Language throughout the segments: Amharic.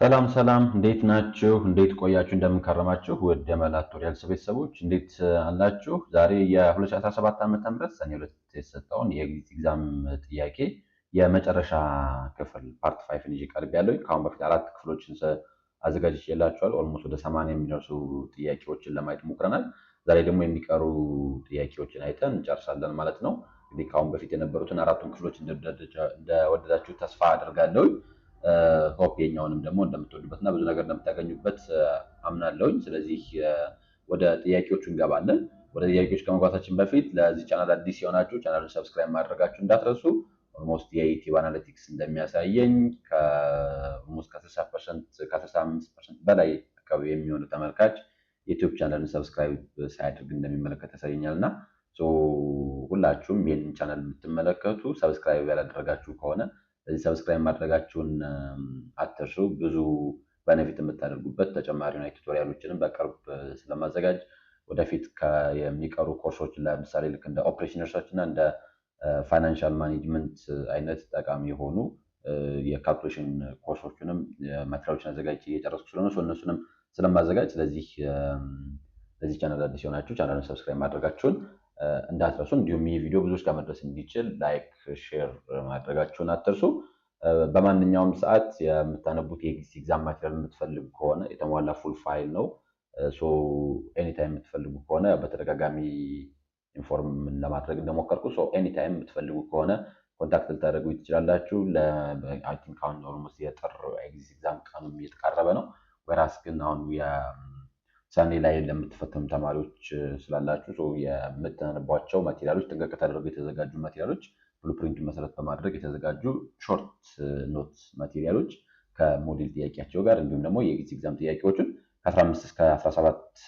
ሰላም እንዴት ናችሁ? እንዴት ቆያችሁ? እንደምን ከረማችሁ? ውድ የመላት ቱቶሪያልስ ቤተሰቦች እንዴት አላችሁ? ዛሬ የ2017 ዓ.ም ሰኔ 2 የተሰጠውን የኤግዚት ኤግዛም ጥያቄ የመጨረሻ ክፍል ፓርት 5 ይዤ ቀርቤያለሁ። ከአሁን በፊት 4 ክፍሎችን አዘጋጅቼላችኋለሁ። ኦልሞስት ወደ 80 የሚደርሱ ጥያቄዎችን ለማየት ሞክረናል። ዛሬ ደግሞ የሚቀሩ ጥያቄዎችን አይተን እንጨርሳለን ማለት ነው። እንግዲህ ከአሁን በፊት የነበሩትን 4ቱን ክፍሎች እንደወደዳችሁ ተስፋ አደርጋለሁ። ሆፕ የኛውንም ደግሞ እንደምትወዱበትና ብዙ ነገር እንደምታገኙበት አምናለሁኝ። ስለዚህ ወደ ጥያቄዎቹ እንገባለን። ወደ ጥያቄዎች ከመግባታችን በፊት ለዚህ ቻናል አዲስ የሆናችሁ ቻናሉን ሰብስክራይብ ማድረጋችሁ እንዳትረሱ። ኦልሞስት የዩቲዩብ አናሊቲክስ እንደሚያሳየኝ ከኦልሞስት ከ65% በላይ አካባቢ የሚሆኑ ተመልካች የዩቲዩብ ቻናልን ሰብስክራይብ ሳያደርግ እንደሚመለከት ያሳየኛል እና ሁላችሁም ይህንን ቻናል የምትመለከቱ ሰብስክራይብ ያላደረጋችሁ ከሆነ ስለዚህ ሰብስክራይብ ማድረጋችሁን አትርሱ። ብዙ በነፊት የምታደርጉበት ተጨማሪ ቱቶሪያሎችንም በቅርብ ስለማዘጋጅ ወደፊት የሚቀሩ ኮርሶች ለምሳሌ ልክ እንደ ኦፕሬሽን ሪሰርች እና እንደ ፋይናንሻል ማኔጅመንት አይነት ጠቃሚ የሆኑ የካልኩሌሽን ኮርሶችንም ማቴሪያሎችን አዘጋጅ እየጨረስኩ ስለሆነ እነሱንም ስለማዘጋጅ ስለዚህ ለዚህ ቻናል አዲስ የሆናችሁ ቻናሉን ሰብስክራይብ ማድረጋችሁን እንዳትረሱ። እንዲሁም ይህ ቪዲዮ ብዙዎች ጋር መድረስ እንዲችል ላይክ፣ ሼር ማድረጋችሁን አትርሱ። በማንኛውም ሰዓት የምታነቡት የኤግዚት ኤግዛም ማቴሪያል የምትፈልጉ ከሆነ የተሟላ ፉል ፋይል ነው። ኤኒታይም የምትፈልጉ ከሆነ በተደጋጋሚ ኢንፎርም ለማድረግ እንደሞከርኩ ኤኒታይም የምትፈልጉ ከሆነ ኮንታክት ልታደርጉ ትችላላችሁ። አይ ቲንክ አሁን ኦልሞስት የጥር ኤግዚት ኤግዛም ቀኑ እየተቃረበ ነው። ወራስ ግን አሁን ሰኔ ላይ ለምትፈተኑ ተማሪዎች ስላላችሁ የምታነቧቸው ማቴሪያሎች ጥንቅቅ ተደርገው የተዘጋጁ ማቴሪያሎች ብሉፕሪንቱን መሰረት በማድረግ የተዘጋጁ ሾርት ኖት ማቴሪያሎች ከሞዴል ጥያቄያቸው ጋር እንዲሁም ደግሞ የኤግዚት ኤግዛም ጥያቄዎችን ከ15 እስከ 17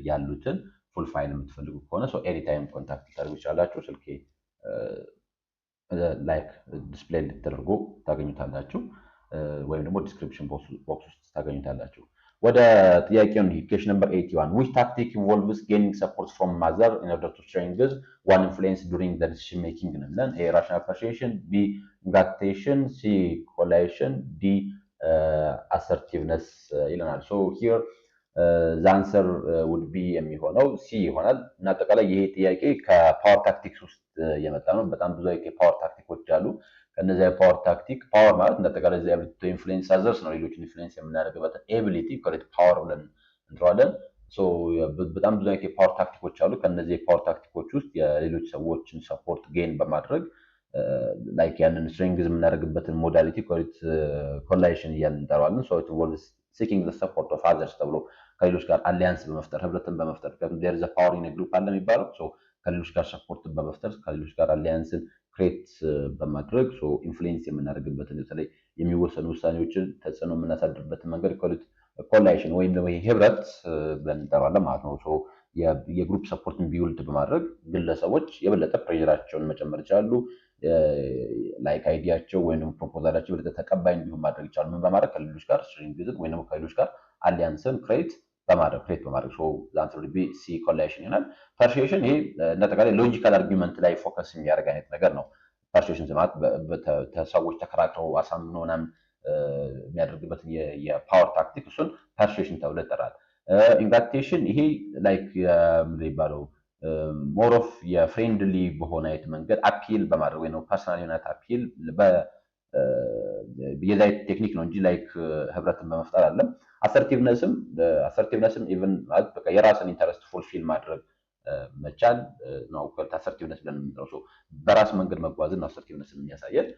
ያሉትን ፉል ፋይል የምትፈልጉ ከሆነ ኤኒታይም ኮንታክት ልታደርጉ ይችላላችሁ። ስልኬ ላይክ ዲስፕሌይ ልትደርጉ ታገኙታላችሁ ወይም ደግሞ ዲስክሪፕሽን ቦክስ ውስጥ ታገኙታላችሁ። ወደ ጥያቄው እንሂድ። ኩዌስችን ነምበር 81 which tactic involves gaining support from mother in order to strengthen one influence during the decision making እንላለን። A rational persuasion, B incantation, C collation, D assertiveness ይለናል። so here the answer would be የሚሆነው C ይሆናል። እና አጠቃላይ ይሄ ጥያቄ ከፓወር ታክቲክስ ውስጥ የመጣ ነው። በጣም ብዙ አይነት የፓወር ታክቲኮች አሉ። ከነዚህ የፓወር ታክቲክ ፓወር ማለት እንደተቀለ እዚህ አብሊቲ ቱ ኢንፍሉዌንስ አዘርስ ነው። ሌሎችን ኢንፍሉዌንስ የምናደርግበት ኤቢሊቲ ኮሌክት ፓወር ብለን እንጠራዋለን። በጣም ብዙ አይነት የፓወር ታክቲኮች አሉ። ከነዚህ የፓወር ታክቲኮች ውስጥ የሌሎች ሰዎችን ሰፖርት ጌን በማድረግ ላይክ ያንን ስትሬንግዝ የምናደርግበትን ሞዳሊቲ ኮሌክት ኮላይሽን እያልን እንጠራዋለን። ሶ ኢት ኢንቮልቭስ ሲኪንግ ዘ ሰፖርት ኦፍ አዘርስ ተብሎ ከሌሎች ጋር አሊያንስ በመፍጠር ህብረትን በመፍጠር ዴር ዘ ፓወር ኢን ግሩፕ አለ የሚባለው ከሌሎች ጋር ሰፖርትን በመፍጠር ከሌሎች ጋር አሊያንስን ክሬት በማድረግ ኢንፍሉዌንስ የምናደርግበትን በተለይ የሚወሰኑ ውሳኔዎችን ተጽዕኖ የምናሳድርበትን መንገድ ኮላይሽን ወይም ደግሞ ህብረት ብለን እንጠራለን ማለት ነው። የግሩፕ ሰፖርትን ቢውልድ በማድረግ ግለሰቦች የበለጠ ፕሬሸራቸውን መጨመር ይችላሉ። ላይክ አይዲያቸው ወይም ደግሞ ፕሮፖዛላቸው የበለጠ ተቀባይ እንዲሆን ማድረግ ይችላሉ። ምን በማድረግ ከሌሎች ጋር ስትሬንግዝን ወይም ደግሞ ከሌሎች ጋር አሊያንስን ክሬት በማድረግ ዛንሰር ቢ ሲ ኮላይሽን ይሆናል። ፐርሱዌሽን ይሄ እንደጠቃላይ ሎጂካል አርጊመንት ላይ ፎከስ የሚያደርግ አይነት ነገር ነው። ፐርሱዌሽን ማለት ሰዎች ተከራክረው አሳምኖ ምናምን የሚያደርግበት የፓወር ታክቲክ እሱን ፐርሱዌሽን ተብሎ ይጠራል። ኢንጋቴሽን ይሄ ላይክ የሚባለው ሞር ኦፍ የፍሬንድሊ በሆነ አይነት መንገድ አፒል በማድረግ ወይ ነው ፐርሰናል ዩናይት አፒል የዛይ ቴክኒክ ነው እንጂ ላይክ ህብረትን በመፍጠር አይደለም። አሰርቲቭነስም ኢቭን ማለት በቃ የራስን ኢንተረስት ፉልፊል ማድረግ መቻል ነው። አሰርቲቭነስ ብለን የምንጠራው በራስ መንገድ መጓዝን አሰርቲቭነስን የሚያሳየን።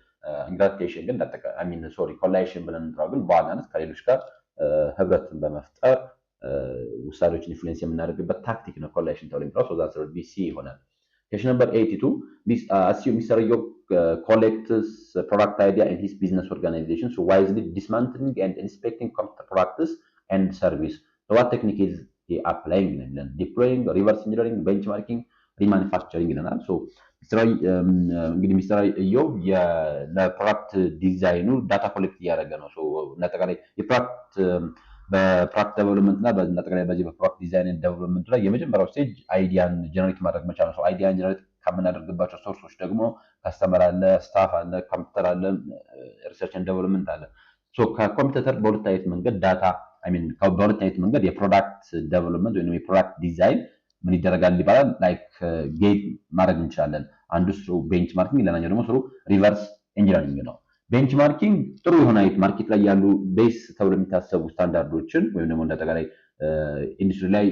ኢንጋቴሽን ግን ኮላይሽን ብለን የምንጠራው ግን በዋናነት ከሌሎች ጋር ህብረትን በመፍጠር ውሳኔዎችን ኢንፍሉዌንስ የምናደርግበት ታክቲክ ነው ኮላይሽን ተብሎ የሚጠራው። ዛት would be C ይሆናል። Question number 82 assume Mr. Yog collects product idea in his business organization, so wisely dismantling and inspecting computer practice and service. So what technique is he applying? Deploying, reverse engineering, benchmarking, remanufacturing ይለናል። ሶ እንግዲህ ሚስተር ዮብ ለፕሮዳክት ዲዛይኑ ዳታ ኮሌክት እያደረገ ነው። አጠቃላይ የፕሮዳክት በፕሮዳክት ዴቨሎፕመንት እና በአጠቃላይ በዚህ በፕሮዳክት ዲዛይን ዴቨሎፕመንት ላይ የመጀመሪያው ስቴጅ አይዲያን ጀነሬት ማድረግ መቻል ነው። አይዲያን ጀነሬት ከምናደርግባቸው ሶርሶች ደግሞ ካስተመር አለ፣ ስታፍ አለ፣ ኮምፒውተር አለ፣ ሪሰርች ኤንድ ዴቨሎፕመንት አለ። ሶ ከኮምፒውተር በሁለት አይነት መንገድ ዳታ በሁለት አይነት መንገድ የፕሮዳክት ዴቨሎፕመንት ወይም የፕሮዳክት ዲዛይን ምን ይደረጋል ይባላል ላይክ ጌት ማድረግ እንችላለን። አንዱ ስሩ ቤንችማርኪንግ፣ ሌላኛው ደግሞ ስሩ ሪቨርስ ኢንጂነሪንግ ነው። ቤንችማርኪንግ ጥሩ የሆነ አይነት ማርኬት ላይ ያሉ ቤስ ተብሎ የሚታሰቡ ስታንዳርዶችን ወይም ደግሞ እንደጠቃላይ ኢንዱስትሪ ላይ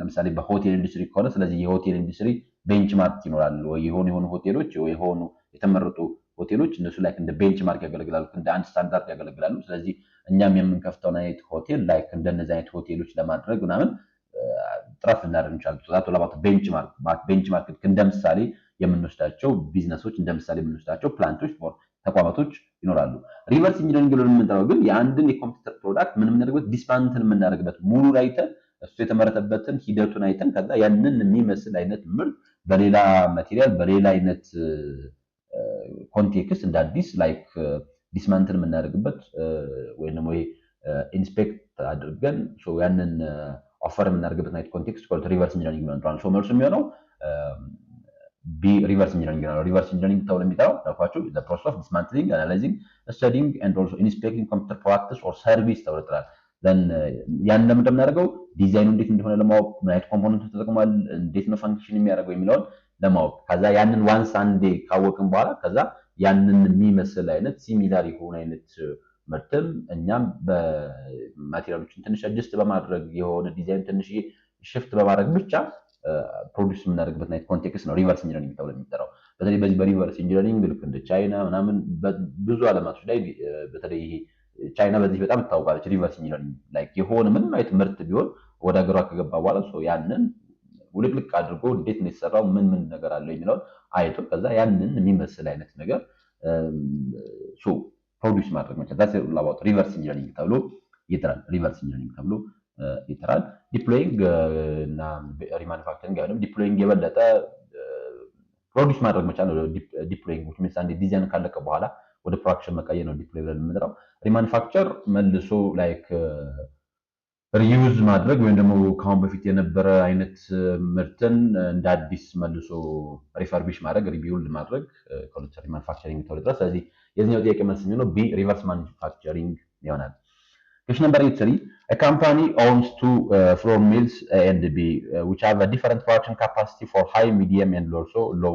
ለምሳሌ በሆቴል ኢንዱስትሪ ከሆነ ስለዚህ የሆቴል ኢንዱስትሪ ቤንችማርክ ይኖራል ወይ የሆኑ ሆቴሎች ወይ የሆኑ የተመረጡ ሆቴሎች እነሱ ላይክ እንደ ቤንችማርክ ያገለግላሉ፣ እንደ አንድ ስታንዳርድ ያገለግላሉ። ስለዚህ እኛም የምንከፍተውን አይነት ሆቴል ላይክ እንደነዚህ አይነት ሆቴሎች ለማድረግ ምናምን ጥረት ልናደርግ እንችላለን። ዛቱ ለባት ቤንችማርክ እንደ ምሳሌ የምንወስዳቸው ቢዝነሶች እንደ ምሳሌ የምንወስዳቸው ፕላንቶች ተቋማቶች ይኖራሉ። ሪቨርስ ኢንጂነሪንግ ብለን የምንጠራው ግን የአንድን የኮምፒውተር ፕሮዳክት ምን የምናደርግበት ዲስማንትል የምናደርግበት ሙሉ አይተን እሱ የተመረተበትን ሂደቱን አይተን ከዛ ያንን የሚመስል አይነት ምርት በሌላ ማቴሪያል በሌላ አይነት ኮንቴክስት እንደ አዲስ ላይክ ዲስማንትል የምናደርግበት ወይም ደግሞ ኢንስፔክት አድርገን ያንን ኦፈር የምናደርግበት አይነት ኮንቴክስት ሪቨርስ ኢንጂነሪንግ ነው። መልሱ የሚሆነው ሪቨርስ ኢንጂነሪንግ ነው። ሪቨርስ ኢንጂነሪንግ ተብሎ የሚጠራው ታውቃችሁ the process of dismantling, analyzing, studying and also inspecting computer practice or service ተብሎ ይጠራል። ያን እንደምናደርገው ዲዛይኑ እንዴት እንደሆነ ለማወቅ ምን አይነት ኮምፖነንቶች ተጠቅሟል፣ እንዴት ነው ፋንክሽን የሚያደርገው የሚለውን ለማወቅ ከዛ ያንን ዋንስ አንዴ ካወቅን በኋላ ከዛ ያንን የሚመስል አይነት ሲሚላር የሆነ አይነት ምርትም እኛም በማቴሪያሎችን ትንሽ አጀስት በማድረግ የሆነ ዲዛይን ትንሽ ሽፍት በማድረግ ብቻ ፕሮዲዩስ የምናደርግበት አይነት ኮንቴክስት ነው ሪቨርስ ኢንጂነሪንግ ተብሎ የሚጠራው። በተለይ በዚህ በሪቨርስ ኢንጂነሪንግ ልክ እንደ ቻይና ምናምን ብዙ ዓለማቶች ላይ በተለይ ይሄ ቻይና በዚህ በጣም ትታወቃለች። ሪቨርስ ኢንጂነሪንግ ላይክ የሆነ ምንም አይነት ምርት ቢሆን ወደ ሀገሯ ከገባ በኋላ ያንን ውልቅልቅ አድርጎ እንዴት ነው የተሰራው ምን ነገር አለው የሚለውን አይቶ ከዛ ያንን የሚመስል አይነት ነገር ፕሮዲዩስ ማድረግ መቻል ዳስ ላባውት ሪቨርስ ኢንጂነሪንግ ተብሎ ይጠራል። ሪቨርስ ኢንጂነሪንግ ተብሎ ይጠራል። ዲፕሎይንግ እና ሪማኑፋክቸሪንግ ያለው ዲፕሎይንግ የበለጠ ፕሮዲዩስ ማድረግ መቻል ነው። ዲፕሎይንግ which means አንድ ዲዛይን ካለቀ በኋላ ወደ ፕሮዳክሽን መቀየር ነው ዲፕሎይ ብለን የምንጠራው። ሪማኑፋክቸር መልሶ ላይክ ሪዩዝ ማድረግ ወይም ደግሞ ከአሁን በፊት የነበረ አይነት ምርትን እንደ አዲስ መልሶ ሪፈርቢሽ ማድረግ ሪቢውልድ ማድረግ ኮሌክተር ማኑፋክቸሪንግ ተብሎ ይጠራል። ስለዚህ የዚህኛው ጥያቄ መልስ የሚሆነው ቢ ሪቨርስ ማኑፋክቸሪንግ ይሆናል። Question number 3. A company owns two flour mills A and B, which have a different production capacity for high, medium, and also low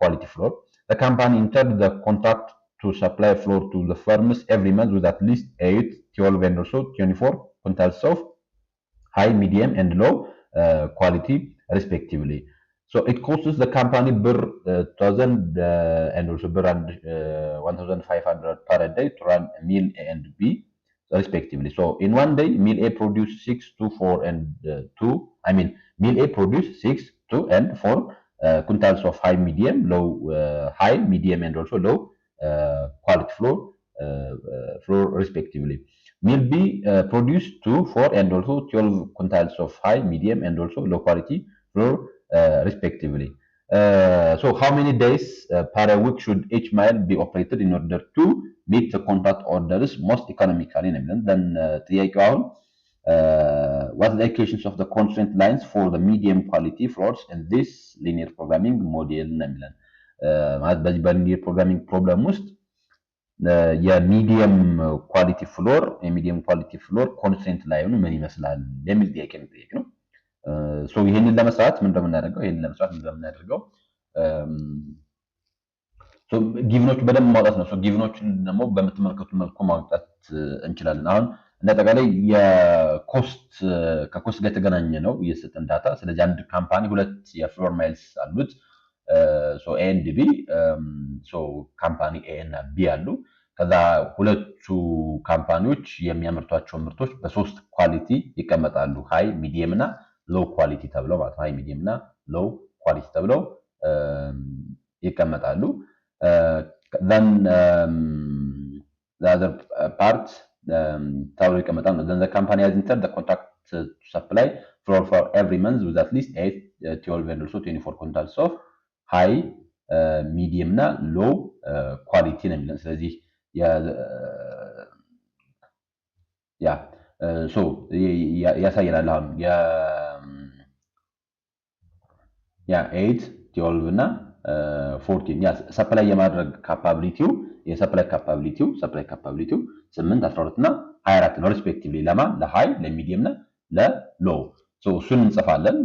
quality flour. The company entered the contract to supply flour to the firms every month with at least 8, 12, and also 24 quintals of high, medium, and low quality, respectively. So it costs the company bir 1,000 and also bir 1,500 per day to run mill A and B. Respectively. So in one day, meal A produce 6, 2, 4, and 2. Meal A produce 6, 2, and 4 quintals of high, medium, low, high, medium, and also low quality flour, respectively. Meal B produce 2, 4, and also 12 quintals of high, medium, and also low quality flour, respectively. So how many days per week should each mile be operated in order to meet the contract orders most economically? Then ጥያቄው አሁን what are the equations of the constraint lines for the medium quality flours in this linear programming model ነው የሚለን። ማለት በዚህ በሊኒየር ፕሮግራሚንግ ፕሮብለም ውስጥ የሚዲየም ኳሊቲ ፍሎር ኮንስትሬንት ላይኑ ምን ይመስላል የሚል ጥያቄ ነው የጠየቅነው። ይህንን ለመስራት ምን እንደምናደርገው ጊቭኖች በደንብ ማውጣት ነው። ጊቭኖችን ደግሞ በምትመለከቱ መልኩ ማውጣት እንችላለን። አሁን እንደጠቃላይ ከኮስት ጋር የተገናኘ ነው የሰጠን ዳታ። ስለዚህ አንድ ካምፓኒ ሁለት የፍሎር ማይልስ አሉት ኤ ኤንድ ቢ። ካምፓኒ ኤ እና ቢ አሉ። ከዛ ሁለቱ ካምፓኒዎች የሚያመርቷቸው ምርቶች በሶስት ኳሊቲ ይቀመጣሉ። ሃይ፣ ሚዲየም እና ሎው ኳሊቲ ተብለው ማለት ነው። ሃይ፣ ሚዲየም እና ሎው ኳሊቲ ተብለው ይቀመጣሉ። then the other part ተብሎ ይቀመጣል። then the company has entered the contract to supply flour for every month with at least 8, 12 and also 24 quintals of high, medium እና low ኳሊቲ ነው የሚለን። ስለዚህ ያሳየናል አሁን 8፣ 12 እና 14 ያ ሰፕላይ የማድረግ ካፓቢሊቲው የሰፕላይ ካፓቢሊቲው 8 12 እና 24 ነው ሪስፔክቲቭሊ ለማን ለሃይ ለሚዲየም እና ለሎው እሱን እንጽፋለን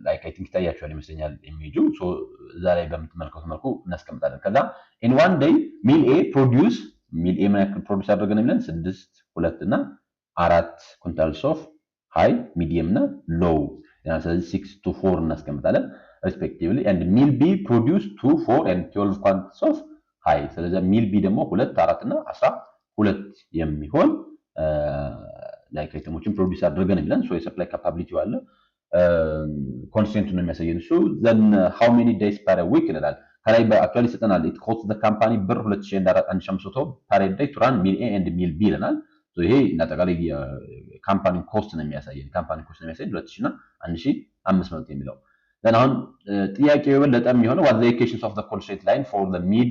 ላይክ አይ ቲንክ ታያችኋል ይመስለኛል ኢሜጁ እዛ ላይ በምትመለከቱት መልኩ እናስቀምጣለን ከዛ in one day ሚል ኤ ምን ያክል ፕሮዲዩስ አድርገን የሚለን 6 2 እና 4 ኩንታልስ ኦፍ ሃይ ሚዲየም እና ሎው ስለዚህ 6 to 4 እናስቀምጣለን respectively and meal B produce 2 4 and 12 quantities of high ስለዚህ meal B ደግሞ 2 4 እና 12 የሚሆን ላይክ አይተሞችን ፕሮዲዩስ አድርገን ይላል ሶ የሰፕላይ ካፓቢሊቲ አለ ኮንስትሬንት ነው የሚያሳየን እሱ then how many days per week ይላል ከላይ በአክቹአሊ ሰጠናል it costs the company ብር 2400 per day to run meal A and meal B ይላል ሶ ይሄ እንደተቀላይ የካምፓኒ ኮስት ነው የሚያሳየን 2000 እና 1500 የሚለው then አሁን ጥያቄው የበለጠ የሚሆነው what the equations of the constraint line for the mid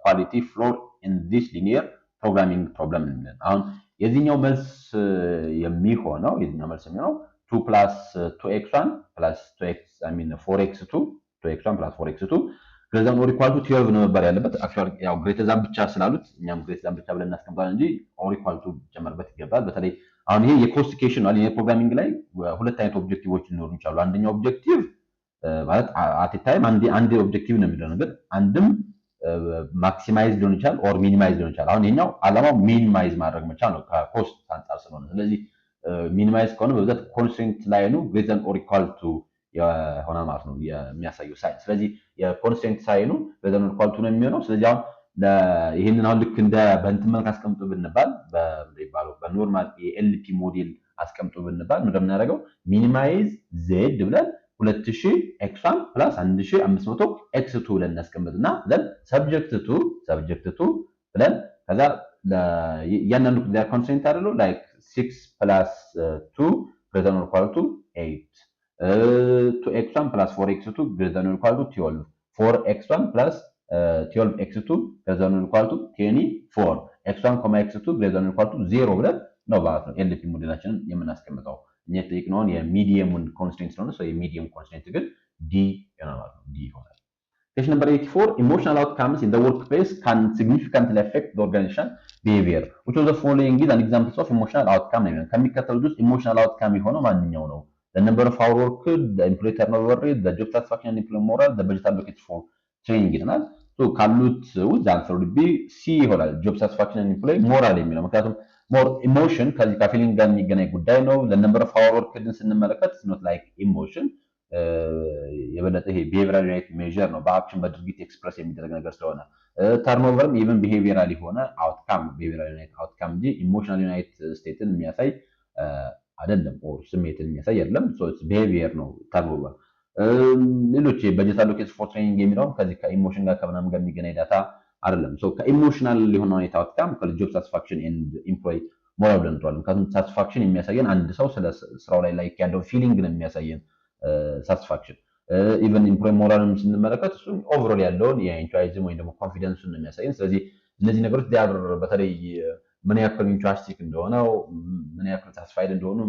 quality floor in this linear programming problem አሁን የዚህኛው መልስ የሚሆነው 2 plus 2x1 plus 2x I mean 4x2 2x1 plus 4x2 greater than or equal to 12 ነው ነበር ያለበት actually ያው greater than ብቻ ስላሉት እኛም greater than ብቻ ብለን እናስቀምጣለን እንጂ or equal to ጀመርበት ይገባል በተለይ አሁን ይሄ የኮስቲኬሽን ነው ይሄ ፕሮግራሚንግ ላይ ሁለት አይነት ኦብጀክቲቮች ሊኖሩ ይችላሉ አንደኛው ኦብጀክቲቭ ማለት አት ታይም አንድ ኦብጀክቲቭ ነው የሚለው ነገር አንድም ማክሲማይዝ ሊሆን ይችላል ኦር ሚኒማይዝ ሊሆን ይችላል አሁን ይሄኛው አላማው ሚኒማይዝ ማድረግ መቻል ነው ከኮስት አንፃር ስለሆነ ስለዚህ ሚኒማይዝ ከሆነ በብዛት ኮንስትሬንት ላይኑ greater than or equal to የሆነ ማለት ነው የሚያሳየው ሳይን ስለዚህ የኮንስትሬንት ሳይኑ greater than or equal to ነው የሚሆነው ስለዚህ አሁን ይሄንን አሁን ልክ እንደ በእንትን መልክ አስቀምጡ ብንባል በኖርማል የኤልፒ ሞዴል አስቀምጡ ብንባል ምንድነው የምናደርገው ሚኒማይዝ z ብለን 2000 x1 1500 x2 ብለን እናስቀምጥና then subject to ብለን ከዛ ያንኑ ኮንስትሬንት አይደለው like 6 plus 2 greater than or equal to 8 2x1 plus 4x2 greater than or equal to 12 4x1 plus 12x2 greater than or equal to 24 x1, x2 greater than or equal to 0 ብለን ነው ማለት ነው ኤልፒ ሞዴላችንን የምናስቀምጠው እኛ ጠይቅነውን የሚዲየሙን ኮንስትሬንት ስለሆነ so የሚዲየም ኮንስትሬንት ግን ዲ ይሆናል ማለት ነው ዲ ይሆናል question number 84 emotional outcomes in the workplace can significantly affect the organization behavior which of the following is an example of emotional outcome ነው ከሚከተሉት ውስጥ emotional outcome የሆነው ማንኛው ነው the number of hour worked the employee turnover rate the job satisfaction and employee morale the budget allocated for training ይላል so ካሉት ውስጥ answer would be C ይሆናል job satisfaction and employee morale የሚለው ምክንያቱም more emotion ከዚህ ከፊሊንግ ጋር የሚገናኝ ጉዳይ ነው the number of hour worked ስንመለከት it's not like emotion የበለጠ ይሄ behavioral unit measure ነው በአክሽን በድርጊት ኤክስፕረስ የሚደረግ ነገር ስለሆነ turnover even behavioral የሆነ outcome behavioral unit outcome እንጂ emotional unit stateን የሚያሳይ አይደለም or ስሜትን የሚያሳይ አይደለም so it's behavior ነው turnover ሌሎች በጀት አሎኬት ፎር ትሬኒንግ የሚለው ከዚህ ከኢሞሽን ጋር ከምናምን ጋር የሚገናኝ ዳታ አይደለም so ከኢሞሽናል የሆነ ሁኔታ outcome ከጆብ ሳቲስፋክሽን ኤንድ ኤምፕሎይ ሞራል ብለን እንጠራለን ምክንያቱም ሳቲስፋክሽን የሚያሳየን አንድ ሰው ስለ ስራው ላይ ላይክ ያለው ፊሊንግ ነው የሚያሳየን ሳቲስፋክሽን ኢቨን ኤምፕሎይ ሞራልም ስንመለከት እሱ ኦቨርኦል ያለውን የኢንቹዋይዝም ወይ ደግሞ ኮንፊደንስን ነው የሚያሳየን ስለዚህ እነዚህ ነገሮች ዲያብር በተለይ ምን ያክል ኢንቹዋስቲክ እንደሆነው ምን ያክል ሳቲስፋይድ እንደሆኑ